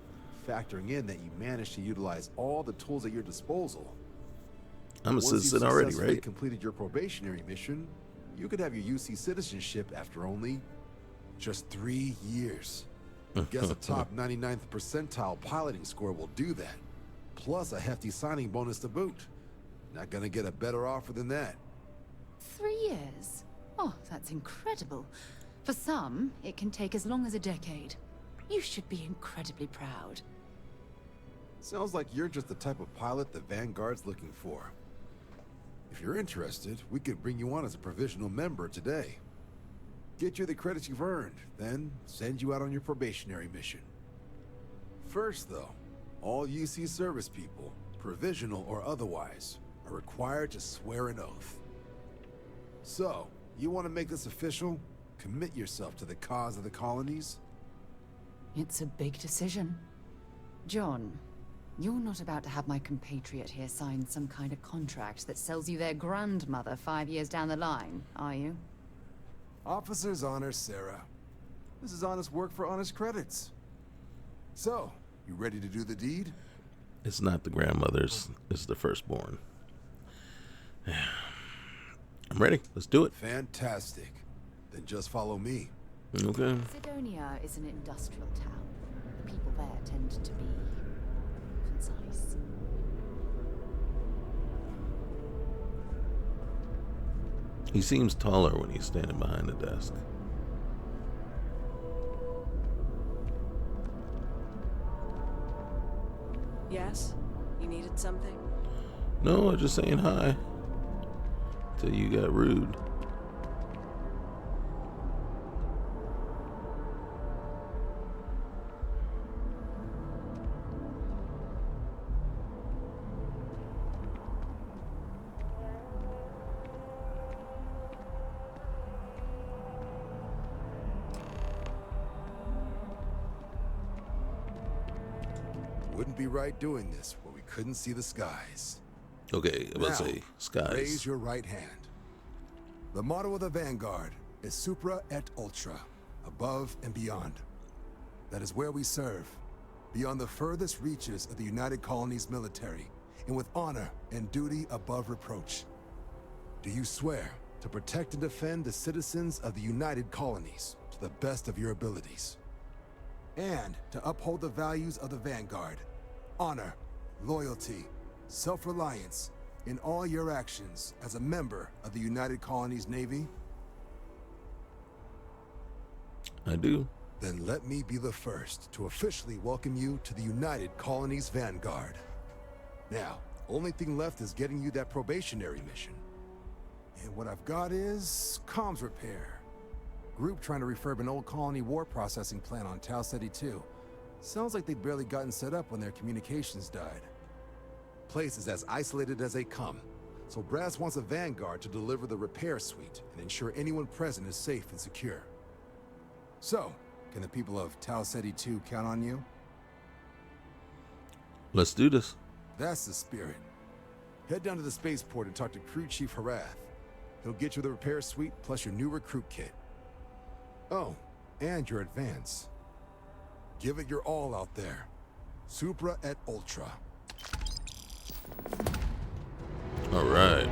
L: factoring in that you managed to utilize all the tools at your disposal.
A: I'm a
L: Once you've
A: citizen already,
L: successfully
A: right?
L: completed your probationary mission, you could have your UC citizenship after only just 3 years. Guess a top 99th percentile piloting score will do that. Plus a hefty signing bonus to boot. Not gonna get a better offer than that.
I: 3 years? Oh, that's incredible. For some, it can take as long as a decade. You should be incredibly proud.
L: Sounds like you're just the type of pilot the Vanguard's looking for. If you're interested, we could bring you on as a provisional member today. Get you the credits you've earned, then send you out on your probationary mission. First, though, all UC service people, provisional or otherwise, are required to swear an oath. So, you want to make this official? Commit yourself to the cause of the colonies?
I: It's a big decision. John, you're not about to have my compatriot here sign some kind of contract that sells you their grandmother 5 years down the line, are you?
L: Officer's honor, Sarah. This is honest work for honest credits. So, you ready to do the deed?
A: It's not the grandmother's, it's the firstborn. I'm ready. Let's do it.
L: Fantastic. Then just follow me.
A: Okay.
I: Sidonia is an industrial town. The people there tend to be concise.
A: He seems taller when he's standing behind the desk.
K: Yes? You needed something?
A: No, I'm just saying hi. Till you got rude.
L: Wouldn't be right doing this where we couldn't see the skies.
A: Okay, let's
L: Now,
A: say skies.
L: Raise your right hand. The motto of the Vanguard is Supra et Ultra, above and beyond. That is where we serve, beyond the furthest reaches of the United Colonies military, and with honor and duty above reproach. Do you swear to protect and defend the citizens of the United Colonies to the best of your abilities? And to uphold the values of the Vanguard, honor, loyalty, self-reliance in all your actions as a member of the United Colonies Navy?
A: I do.
L: Then let me be the first to officially welcome you to the United Colonies Vanguard. Now, only thing left is getting you that probationary mission. And what I've got is comms repair. Group trying to refurb an old colony war processing plant on Tau Ceti 2. Sounds like they'd barely gotten set up when their communications died. Place is as isolated as they come, so Brass wants a Vanguard to deliver the repair suite and ensure anyone present is safe and secure. So, Can the people of Tau Ceti 2 count on you?
A: Let's do this.
L: That's the spirit. Head down to the spaceport and talk to Crew Chief Harath. He'll get you the repair suite plus your new recruit kit. Oh, and your advance. Give it your all out there. Supra et Ultra.
A: All right.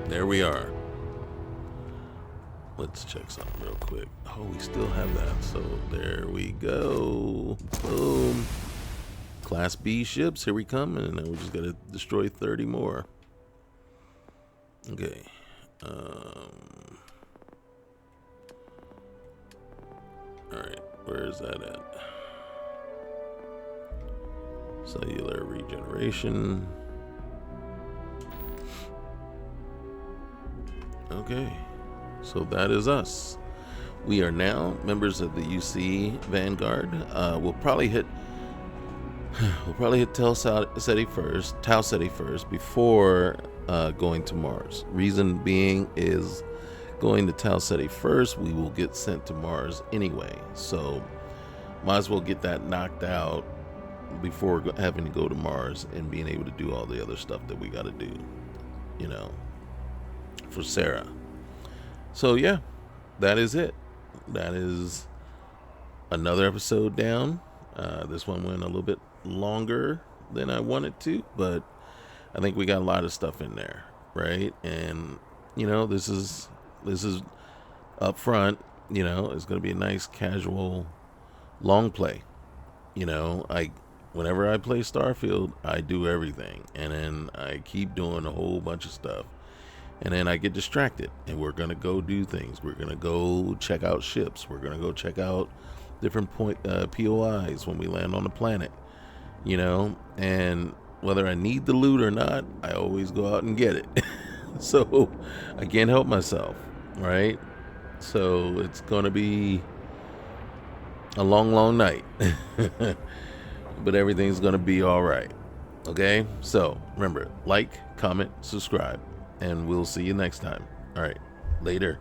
A: There we are. Let's check something real quick. Oh, we still have that. So there we go. Boom. Class B ships, here we come. And then we just got to destroy 30 more. Okay. Alright, where is that at? Cellular regeneration. Okay, so that is us. We are now members of the UC Vanguard. We'll probably hit Tau Ceti first before going to Mars. Reason being is going to Tau Ceti first, we will get sent to Mars anyway. So might as well get that knocked out before having to go to Mars and being able to do all the other stuff that we got to do, you know, for Sarah. So yeah, that is it. That is another episode down. This one went a little bit longer than I wanted to, but I think we got a lot of stuff in there, right? And you know, this is up front, you know, it's going to be a nice casual long play. You know, whenever I play Starfield, I do everything, and then I keep doing a whole bunch of stuff, and then I get distracted, and we're going to go do things. We're going to go check out ships. We're going to go check out different POIs when we land on the planet, you know, and whether I need the loot or not, I always go out and get it. So I can't help myself, right? So it's going to be a long night, but everything's going to be all right. Okay. So remember, like, comment, subscribe, and we'll see you next time. All right. Later.